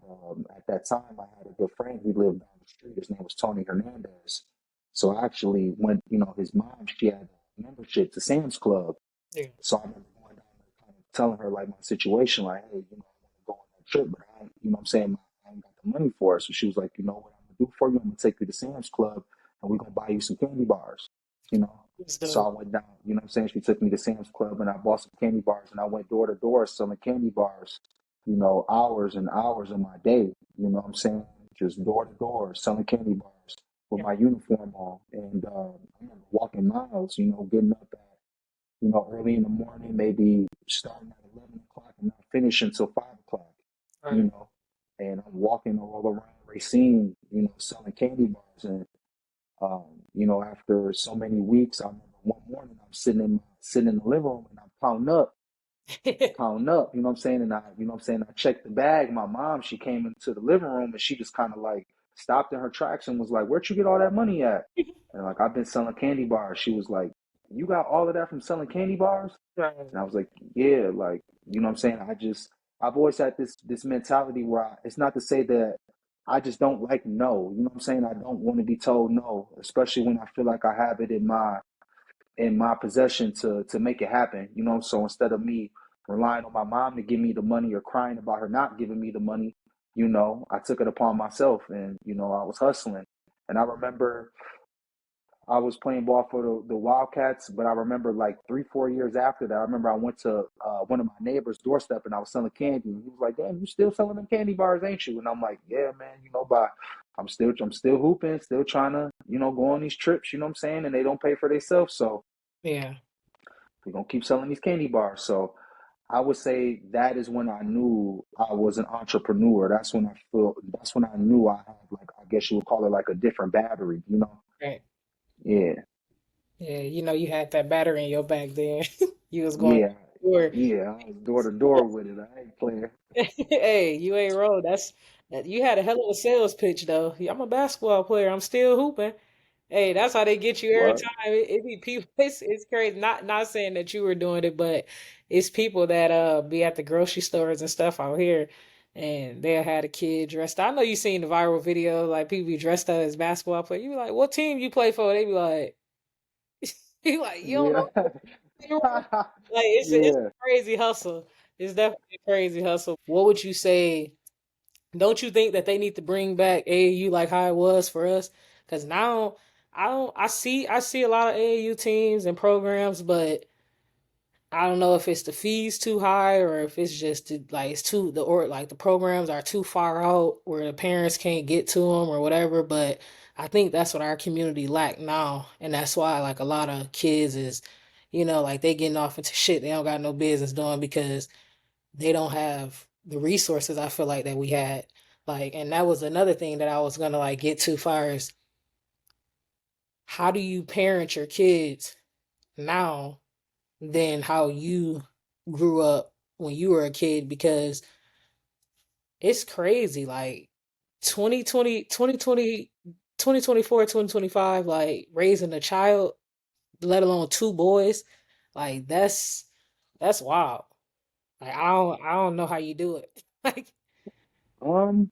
at that time, I had a good friend. He lived down the street. His name was Tony Hernandez. So I actually went, you know, his mom, she had a membership to Sam's Club. Yeah. So I remember going down there, kind of telling her like my situation, like, hey, you know, I want to go on that trip, but I, ain't, you know, what I'm saying I ain't got money for it. So she was like, you know what I'm gonna do for you? I'm gonna take you to Sam's Club and we're gonna buy you some candy bars, you know. So I So went down, you know what I'm saying? She took me to Sam's Club and I bought some candy bars and I went door to door selling candy bars, you know, hours and hours of my day, you know what I'm saying? Just door to door selling candy bars with yeah, my uniform on. And I remember walking miles, you know, getting up at, you know, early in the morning, maybe starting at 11 o'clock and not finishing until 5 o'clock, you right. know. And I'm walking all around Racine, you know, selling candy bars. And, you know, after so many weeks, I remember one morning I'm sitting in the living room and I'm counting up, you know what I'm saying? And you know what I'm saying? I checked the bag. My mom, she came into the living room and she just kind of like stopped in her tracks and was like, "Where'd you get all that money at?" And like, "I've been selling candy bars." She was like, "You got all of that from selling candy bars?" Right. And I was like, "Yeah, like, you know what I'm saying? I've always had this mentality where it's not to say that I just don't like no. You know what I'm saying? I don't want to be told no, especially when I feel like I have it in my possession to make it happen, you know. So instead of me relying on my mom to give me the money or crying about her not giving me the money, you know, I took it upon myself and, you know, I was hustling. And I remember I was playing ball for the Wildcats, but I remember like 3, 4 years after that, I remember I went to one of my neighbors' doorstep and I was selling candy. And he was like, "Damn, you still selling them candy bars, ain't you?" And I'm like, "Yeah, man, you know, but I'm still hooping, still trying to, you know, go on these trips, you know what I'm saying? And they don't pay for themselves. So Yeah. we're gonna keep selling these candy bars." So I would say that is when I knew I was an entrepreneur. That's when I knew I had, like, I guess you would call it like a different battery, you know? Right. Yeah. Yeah, you know, you had that battery in your back then. You was going Yeah. door. Yeah. I was door to door with it. I ain't playing. Hey, you ain't wrong. You had a hell of a sales pitch though. Yeah, I'm a basketball player. I'm still hooping. Hey, that's how they get you every What? time. It be people. It's crazy. Not saying that you were doing it, but it's people that be at the grocery stores and stuff out here, and they'll have a kid dressed. I know you seen the viral video, like people be dressed up as basketball players. You be like, "What team you play for?" They be like, "You like you don't Yeah. know." Like it's Yeah. a crazy hustle. It's definitely a crazy hustle. What would you say? Don't you think that they need to bring back AAU like how it was for us? Because now I see a lot of AAU teams and programs, but I don't know if it's the fees too high or if it's just like it's too the or like the programs are too far out where the parents can't get to them or whatever. But I think that's what our community lack now, and that's why like a lot of kids is, like they getting off into shit they don't got no business doing because they don't have the resources I feel like that we had. Like, and that was another thing that I was gonna like get to far as how do you parent your kids now than how you grew up when you were a kid because it's crazy. Like 2020, 2020, 2024, 2025, like raising a child, let alone two boys, like that's wild. Like I don't know how you do it. Like Um,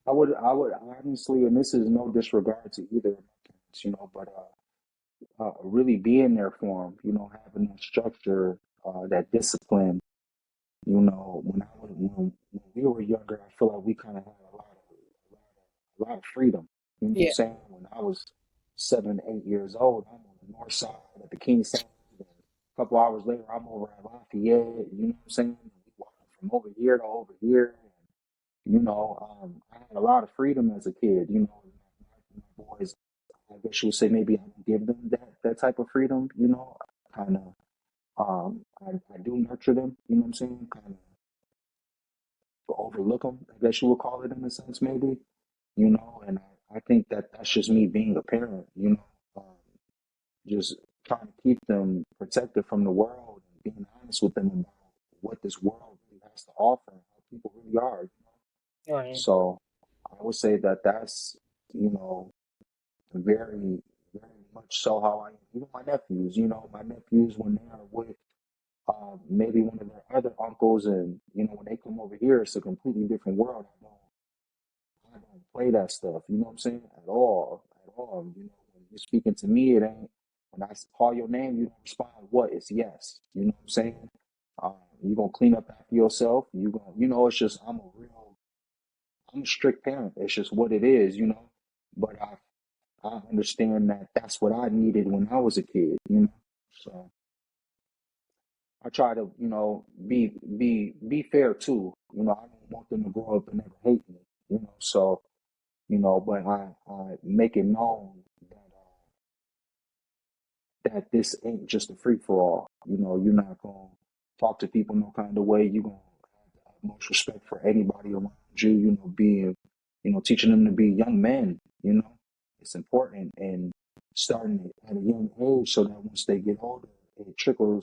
I would honestly, and this is no disregard to either of my parents, you know, but really being there for them, you know, having that structure, that discipline. You know, when we were younger, I feel like we kind of had a lot of freedom. You know what I'm yeah, saying? When I was 7, 8 years old, I'm on the north side at the King side. And a couple hours later, I'm over at Lafayette. You know what I'm saying? And we walking from over here to over here. And, you know, I had a lot of freedom as a kid. You know, my boys, I guess you would say maybe I don't give them that type of freedom. You know, kind of. I do nurture them. You know what I'm saying? Kind of overlook them, I guess you would call it in a sense, maybe, you know, and I think that that's just me being a parent, you know, just trying to keep them protected from the world and being honest with them about what this world really has to offer and how people really are, you know. right. So I would say that that's, you know, very, very much so how I am. Even my nephews, you know, my nephews when they are with maybe one of their other uncles, and you know, when they come over here, it's a completely different world. I don't play that stuff. You know what I'm saying? At all, at all. You know, when you're speaking to me, it ain't. When call your name, you don't respond. What? It's yes. You know what I'm saying? You gonna clean up after yourself. You gonna, you know, it's just I'm a real. I'm a strict parent. It's just what it is, you know. But I understand that that's what I needed when I was a kid, you know. So I try to, you know, be fair too. You know, I don't want them to grow up and never hate me, you know. So, you know, but I make it known that this ain't just a free for all. You know, you're not gonna talk to people no kind of way. You're gonna have the utmost respect for anybody around you. You know, being, you know, teaching them to be young men. You know, it's important and starting it at a young age so that once they get older, it trickle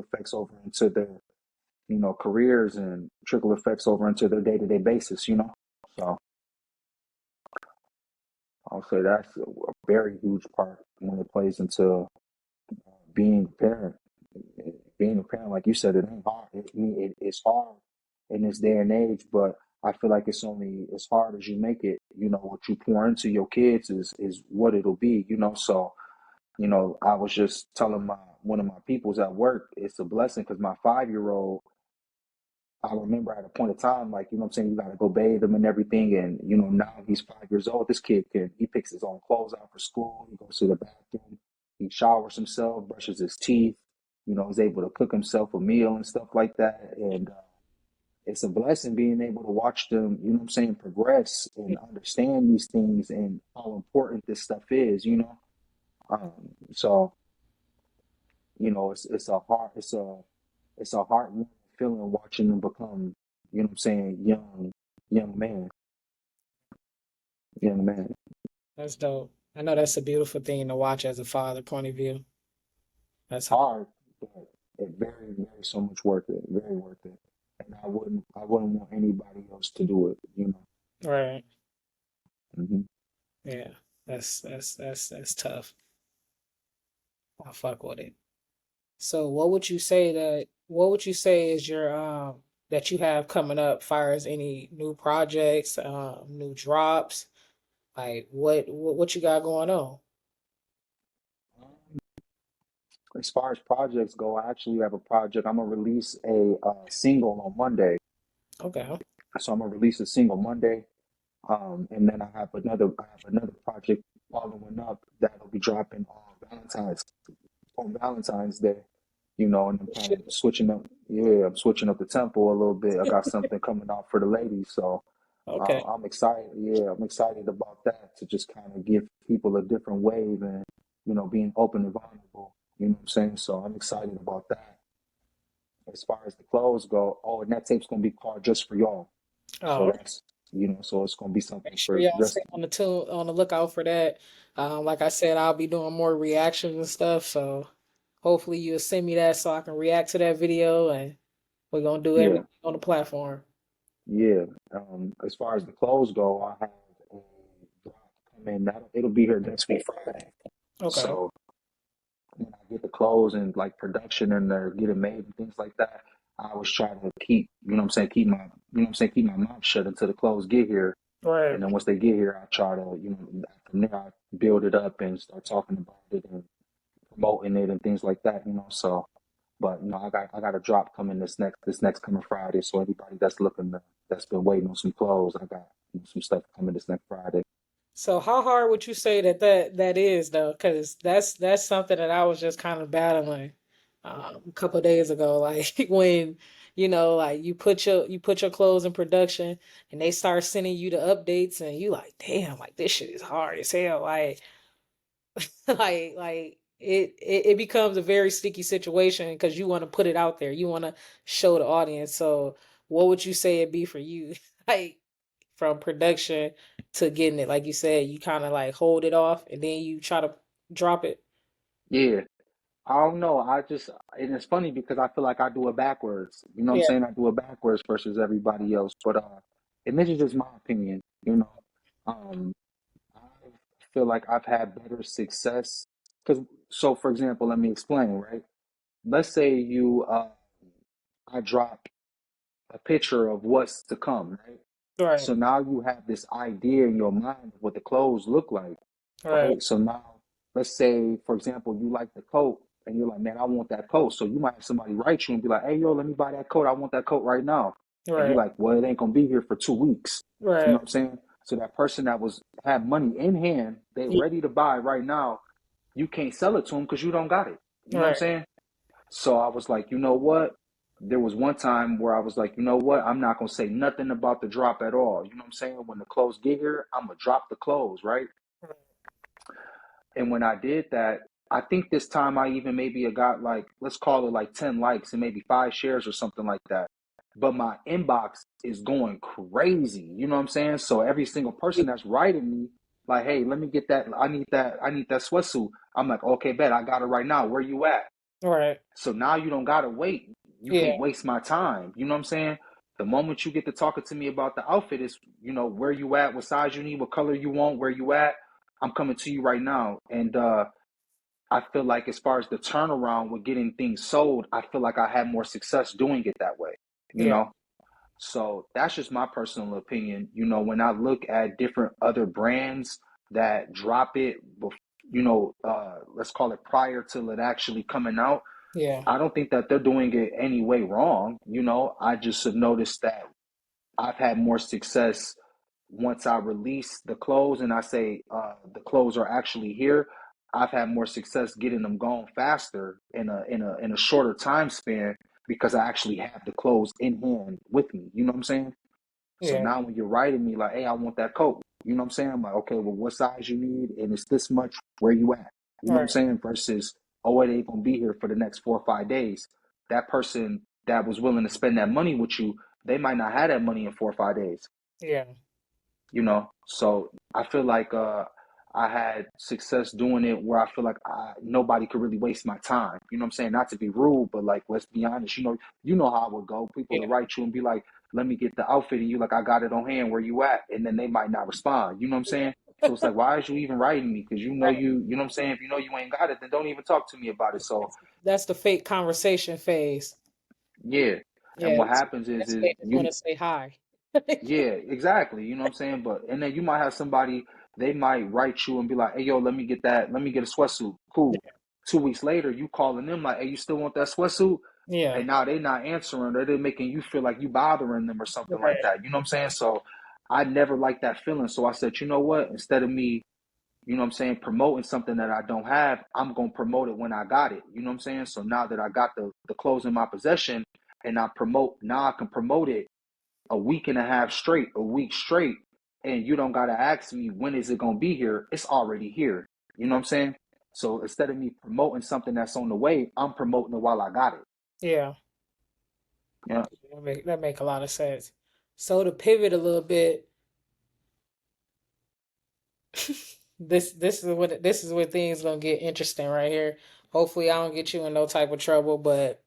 effects over into their, you know, careers and trickle effects over into their day to day basis. You know, so I'll say that's a very huge part when it plays into being a parent. Being a parent, like you said, it ain't hard. It's hard in this day and age, but I feel like it's only as hard as you make it. You know, what you pour into your kids is what it'll be. You know, so you know, I was just telling my one of my peoples at work, it's a blessing because my 5 year old, I remember at a point of time, like, you know what I'm saying, you got to go bathe him and everything. And, you know, now he's 5 years old. This kid he picks his own clothes out for school. He goes to the bathroom. He showers himself, brushes his teeth, you know, is able to cook himself a meal and stuff like that. And it's a blessing being able to watch them, you know what I'm saying, progress and understand these things and how important this stuff is, you know. So, you know, it's a heart feeling watching them become, you know what I'm saying, young man, young man. That's dope. I know that's a beautiful thing to watch as a father point of view. That's how, Hard, but it very so much worth it, very worth it. And I wouldn't want anybody else to do it, you know. right. Hmm. Yeah. That's tough. I fuck with it. So what would you say is your that you have coming up far as any new projects, new drops? Like what you got going on? As far as projects go, I actually have a project. I'm gonna release a single on Monday. Okay. So I'm gonna release a single Monday. And then I have another project following up that'll be dropping on Valentine's Day, you know, and I'm kind of Shit. switching up. Yeah, I'm switching up the tempo a little bit. I got something coming out for the ladies, so Okay. I'm excited. Yeah, I'm excited about that to just kind of give people a different wave and you know being open and vulnerable. You know what I'm saying? So I'm excited about that. As far as the clothes go, oh, and that tape's gonna be called just for y'all. So Oh, that's you know, so it's gonna be make something sure for y'all stay just on the lookout for that. Like I said, I'll be doing more reactions and stuff, so hopefully you'll send me that so I can react to that video and we're gonna do yeah. everything on the platform. Yeah, as far as the clothes go, I have a drop coming. It'll be here next week Friday. Okay. So when I get the clothes and like production and they're getting made and things like that, I always try to keep, you know what I'm saying, keep my mouth shut until the clothes get here. Right. And then once they get here, I try to, you know, from there I build it up and start talking about it and promoting it and things like that, you know. So, but you know, I got a drop coming this next coming Friday. So anybody that's been waiting on some clothes, I got some stuff coming this next Friday. So how hard would you say that is though? Because that's something that I was just kind of battling a couple of days ago. Like when like you put your clothes in production and they start sending you the updates and you like, damn, like this shit is hard as hell. Like it becomes a very sticky situation because you want to put it out there. You want to show the audience. So what would you say it be for you? Like from production to getting it. Like you said, you kind of like hold it off and then you try to drop it. Yeah, I don't know. And it's funny because I feel like I do it backwards. You know what I'm Yeah, saying? I do it backwards versus everybody else. But and this is just my opinion. You know, um, I feel like I've had better success because. So, for example, let me explain. Right? Let's say I drop a picture of what's to come, right? right, So now you have this idea in your mind of what the clothes look like, right, right? So now, let's say, for example, you like the coat and you're like, man, I want that coat. So you might have somebody write you and be like, hey, yo, let me buy that coat. I want that coat right now. And you're Right. like, well, it ain't gonna be here for 2 weeks. You know Right. what I'm saying? So that person that had money in hand, they Yeah. ready to buy right now, you can't sell it to them because you don't got it. You know what I'm Right. saying? So I was like, you know what? There was one time where I was like, you know what? I'm not gonna say nothing about the drop at all. You know what I'm saying? When the clothes get here, I'm gonna drop the clothes, right? And when I did that, I think this time I even maybe got like, let's call it like 10 likes and maybe 5 shares or something like that. But my inbox is going crazy. You know what I'm saying? So every single person that's writing me, like, hey, let me get that. I need that sweatsuit. I'm like, okay, bet I got it right now. Where you at? Right. So now you don't gotta wait. You Yeah. can't waste my time. You know what I'm saying? The moment you get to talking to me about the outfit is, where you at, what size you need, what color you want, where you at. I'm coming to you right now. And I feel like as far as the turnaround with getting things sold, I feel like I had more success doing it that way. You Yeah. know? So that's just my personal opinion. When I look at different other brands that drop it, let's call it prior to it actually coming out, Yeah. I don't think that they're doing it any way wrong. I just have noticed that I've had more success once I release the clothes and I say the clothes are actually here. I've had more success getting them gone faster in a shorter time span because I actually have the clothes in hand with me. You know what I'm saying? So Yeah. now when you're writing me like, hey, I want that coat, you know what I'm saying? I'm like, okay, well, what size you need? And it's this much, where you at? You know what I'm Right. saying? Versus, oh, it ain't gonna be here for the next 4 or 5 days. That person that was willing to spend that money with you, they might not have that money in 4 or 5 days. Yeah. So I feel like I had success doing it where I feel like nobody could really waste my time. You know what I'm saying? Not to be rude, but like, let's be honest. You know how it would go. People to Yeah. write you and be like, let me get the outfit, and you like, I got it on hand, where you at? And then they might not respond. You know what I'm saying? So it's like, why is you even writing me? Because Right. you know what I'm saying? If you know you ain't got it, then don't even talk to me about it. So That's the fake conversation phase. yeah. And Yeah. what happens That's is fake. Just want you to say hi. Yeah, exactly. You know what I'm saying? But and then you might have somebody, they might write you and be like, hey yo, let me get a sweatsuit. Cool. 2 weeks later, you calling them like, hey, you still want that sweatsuit? Yeah. And now they not answering, or they're making you feel like you bothering them or something like Right. that. You know what I'm saying? So I never liked that feeling. So I said, you know what? Instead of me, promoting something that I don't have, I'm gonna promote it when I got it. You know what I'm saying? So now that I got the clothes in my possession and now I can promote it a week and a half straight, a week straight, and you don't gotta ask me when is it gonna be here. It's already here. You know what I'm saying? So instead of me promoting something that's on the way, I'm promoting it while I got it. Yeah. Yeah. That make a lot of sense. So to pivot a little bit, this is where things gonna get interesting right here. Hopefully, I don't get you in no type of trouble, but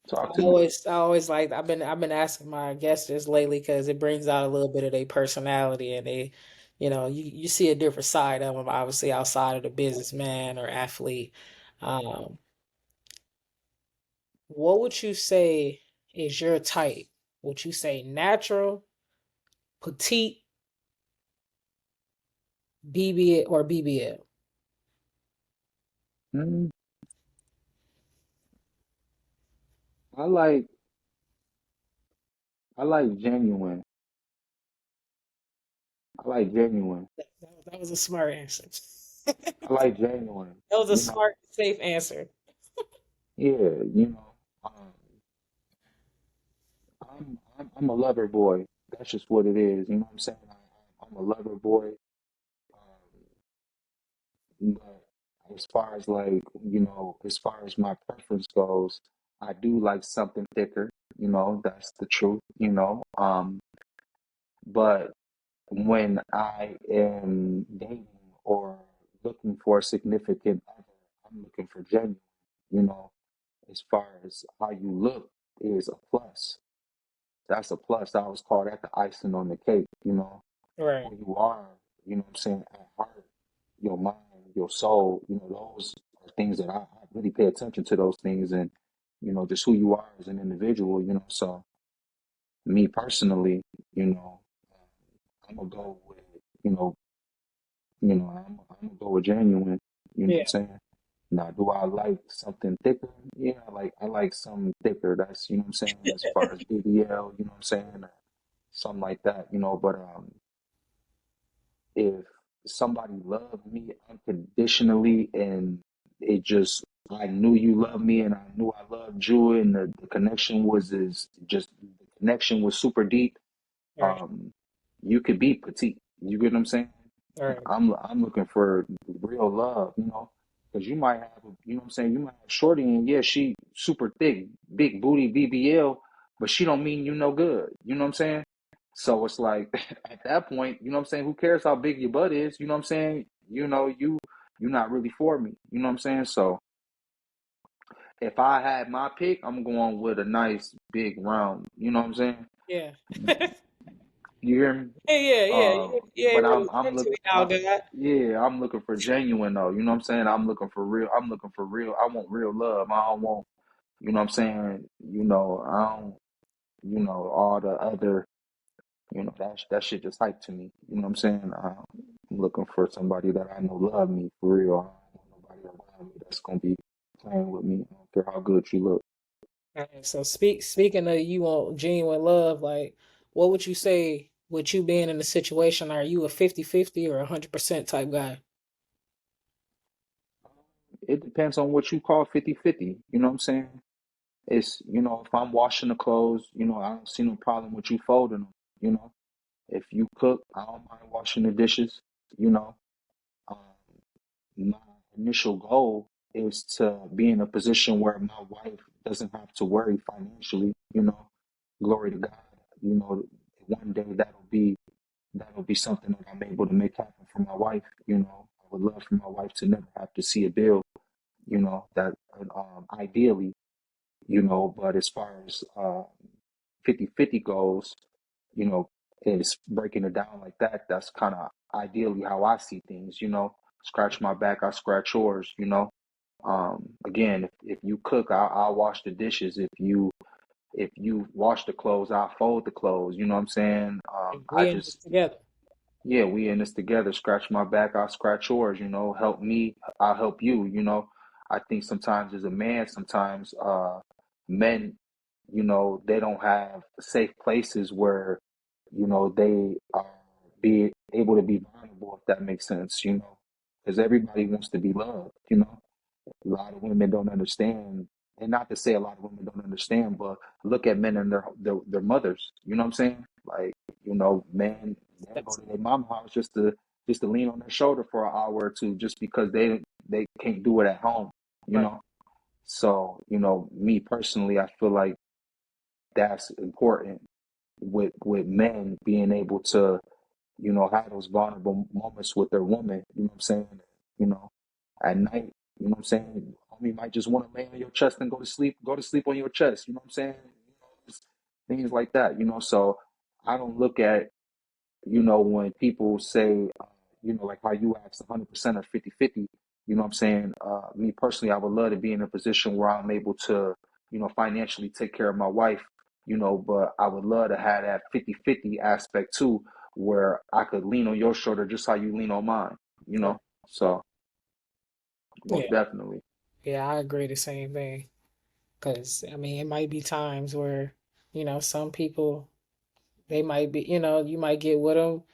Talk to me. I always like I've been asking my guests this lately because it brings out a little bit of their personality and you see a different side of them, obviously outside of the businessman or athlete. Um, what would you say is your type? Would you say natural, petite, BB or BBL? Mm, I like I like genuine. I like genuine. That was a smart answer. I like genuine. That was a You know, smart, safe answer. yeah. I'm a lover boy. That's just what it is. You know what I'm saying? I'm a lover boy. But as far as like, as far as my preference goes, I do like something thicker, that's the truth, but when I am dating or looking for a significant other, I'm looking for genuine, you know, as far as how you look is a plus. That's a plus. I always call that the icing on the cake, Right. who you are, what I'm saying, at heart, your mind, your soul, those are things that I really pay attention to those things and, just who you are as an individual, so me personally, you know, I'm gonna go with, I'm gonna go with genuine, you know what Yeah. I'm saying? Now, do I like something thicker? Yeah, I like something thicker. That's, you know what I'm saying, as far as BBL, you know what I'm saying, or something like that, you know. But if somebody loved me unconditionally and it just I knew you loved me and I knew I loved you and the connection was the connection was super deep. Right. um you could be petite, you get what I'm saying. Right. I'm looking for real love, you know, because you might have, you know what I'm saying, you might have shorty and yeah, she super thick, big booty BBL, but she don't mean you no good. You know what I'm saying? So it's like at that point, you know what I'm saying, who cares how big your butt is? You know what I'm saying? You're not really for me. You know what I'm saying? So if I had my pick, I'm going with a nice big round. You know what I'm saying? Yeah. You hear me? Yeah. You But ain't really I'm into look it now, God. yeah, I'm looking for genuine though. You know what I'm saying? I'm looking for real. I'm looking for real. I want real love. I don't want, you know what I'm saying? I don't, all the other, that shit just hype to me. You know what I'm saying? I'm looking for somebody that I know love me for real. I don't want nobody around me that's gonna be playing with me. I don't care how good you look. Alright, so speaking of you want genuine love, like what would you say with you being in the situation? Are you a 50-50 or 100% type guy? It depends on what you call 50-50. You know what I'm saying? It's, if I'm washing the clothes, I don't see no problem with you folding them. You know, if you cook, I don't mind washing the dishes. You know, um, my initial goal is to be in a position where my wife doesn't have to worry financially. Glory to God. You know, one day that'll be something that I'm able to make happen for my wife. I would love for my wife to never have to see a bill. That ideally, but as far as 50-50 goes, you know, is breaking it down like that. That's kind of ideally how I see things, scratch my back, I scratch yours. Again, if you cook, I'll wash the dishes. If you wash the clothes, I'll fold the clothes. You know what I'm saying? I We in this just, together. yeah, we in this together. Scratch my back, I'll scratch yours. Help me, I'll help you. I think sometimes as a man, sometimes men, they don't have safe places where, they are be able to be vulnerable, if that makes sense. Because everybody wants to be loved. A lot of women don't understand, and not to say a lot of women don't understand, but look at men and their mothers. You know what I'm saying? Like, men, they'll go That's to their mom house just to lean on their shoulder for an hour or two, just because they can't do it at home. You right. know, so me personally, I feel like that's important with men being able to have those vulnerable moments with their woman, what I'm saying? You know, at night, what I'm saying? Homie might just want to lay on your chest and go to sleep on your chest, what I'm saying? Just things like that. So I don't look at, when people say, like how you asked 100% or 50-50, what I'm saying? Me personally, I would love to be in a position where I'm able to, financially take care of my wife, but I would love to have that 50-50 aspect too, where I could lean on your shoulder just how you lean on mine, you Right. know? So most Yeah. definitely. Yeah, I agree the same thing. Because, I mean, it might be times where, some people, they might be, you might get with them.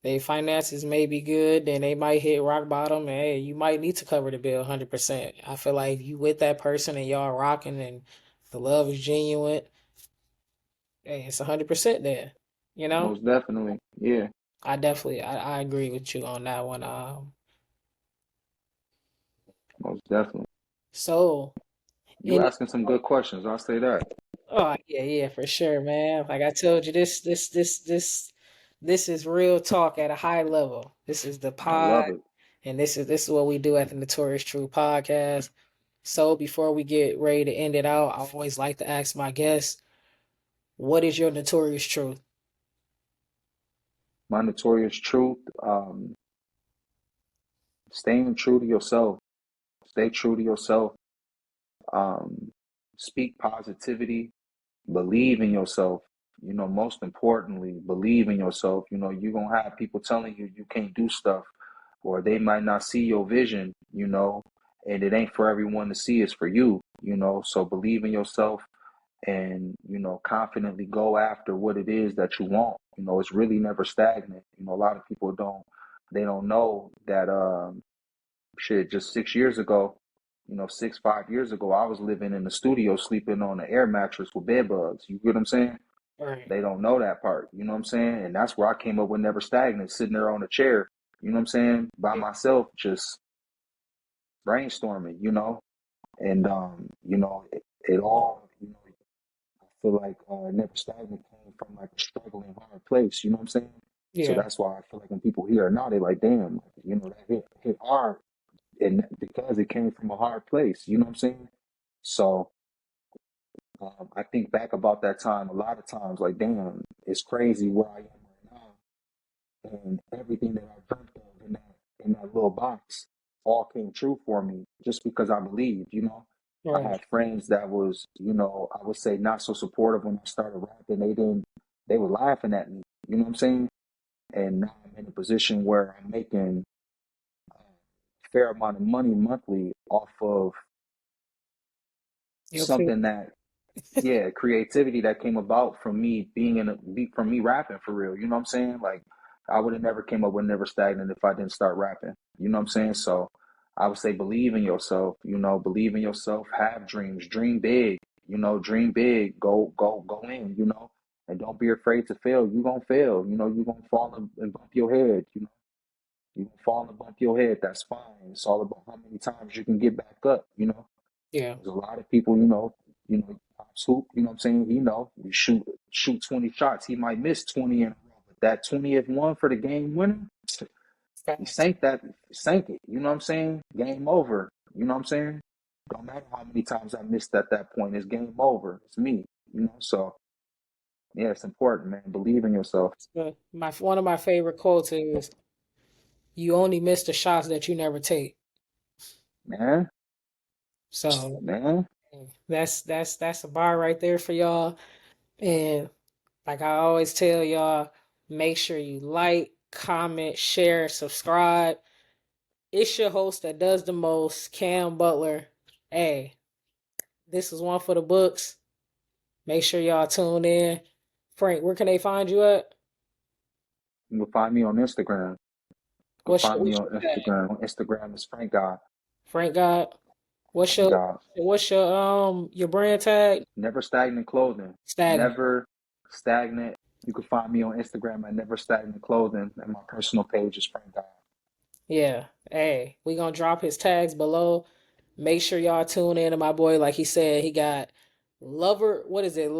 Their finances may be good, then they might hit rock bottom, and hey, you might need to cover the bill 100%. I feel like if you with that person and y'all rocking and the love is genuine, hey, it's 100% there. You know, Most definitely. Yeah, I agree with you on that one. most definitely. So You in asking some good questions, I'll say that. oh yeah, for sure, man. Like I told you, this is real talk at a high level. This is the I pod, love it. and this is what we do at the Notorious True Podcast. So before we get ready to end it out, I always like to ask my guests, what is your notorious truth? My notorious truth, staying true to yourself. Stay true to yourself. Um, Speak positivity. Believe in yourself. Most importantly, believe in yourself. You're going to have people telling you you can't do stuff, or they might not see your vision. and it ain't for everyone to see, it's for you, so believe in yourself and, confidently go after what it is that you want. It's really never stagnant. A lot of people they don't know that, shit, just 6 years ago, 5 years ago, I was living in the studio sleeping on an air mattress with bed bugs. You get what I'm saying? Right. They don't know that part. You know what I'm saying? And that's where I came up with Never Stagnant, sitting there on a chair, you know what I'm saying, by Yeah. myself, just brainstorming, and it all, I feel like Never Stagnant came from like a struggling hard place, you know what I'm saying? So Yeah. that's why I feel like when people hear it now, they're like, damn, like, that hit hard, and because it came from a hard place, you know what I'm saying? So I think back about that time a lot of times, like, damn, it's crazy where I am right now, and everything that I dreamt of in that little box all came true for me just because I believed. I Right. had friends that was, I would say not so supportive when I started rapping. They were laughing at me, you know what I'm saying? And now I'm in a position where I'm making a fair amount of money monthly off of Your clear. something that, yeah, creativity that came about from me being from me rapping for real. You know what I'm saying? Like, I would have never came up with Never Stagnant if I didn't start rapping. You know what I'm saying? So I would say believe in yourself, believe in yourself, have dreams, dream big, dream big, go in, and don't be afraid to fail. You're gonna fail, you're gonna fall and bump your head, you gonna fall and bump your head, that's fine. It's all about how many times you can get back up. Yeah. There's a lot of people, Pops Hoop, you know what I'm saying? You shoot 20 shots, he might miss 20 in a row, but that 20th one for the game winner, he Facts. sank it, you know what I'm saying? Game over, you know what I'm saying? Don't matter how many times I missed at that point, it's game over. It's me, so yeah, it's important, man. Believe in yourself. So my one of my favorite quotes is, "You only miss the shots that you never take." Man, So man, that's a bar right there for y'all. And like I always tell y'all, make sure you like, comment, share, subscribe. It's your host that does the most, Cam Butler. Hey, this is one for the books. Make sure y'all tune in. Frank, where can they find you at? you can find me on Instagram. You can find me What's on your tag? Instagram. On Instagram is Frank God. Frank God. What's Frank your God. your brand tag? Never Stagnant Clothing. Stagnant. Never Stagnant. You can find me on Instagram at Never Stagnant Clothing, and my personal page is Frank God. Yeah. Hey, we gonna drop his tags below. Make sure y'all tune in to my boy. Like he said, he got Lover. What is it?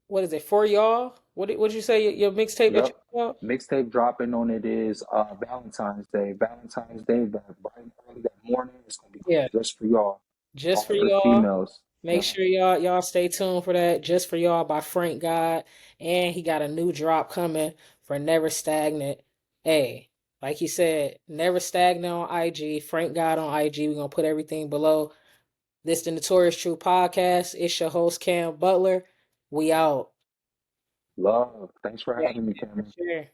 What is it for y'all? What did you say your mixtape that you Yep. put out? Mixtape dropping on it is Valentine's Day. Valentine's Day, that bright and early that morning, it's gonna be Yeah, coming just for y'all. just All for for the y'all. females. Make Yeah. sure y'all stay tuned for that. Just for y'all by Frank God, and he got a new drop coming for Never Stagnant. Hey, like he said, Never Stagnant on IG. Frank God on IG. We're gonna put everything below. This the Notorious True Podcast. It's your host Cam Butler. We out. Love. Thanks for Yeah, having me, for Cameron. sure.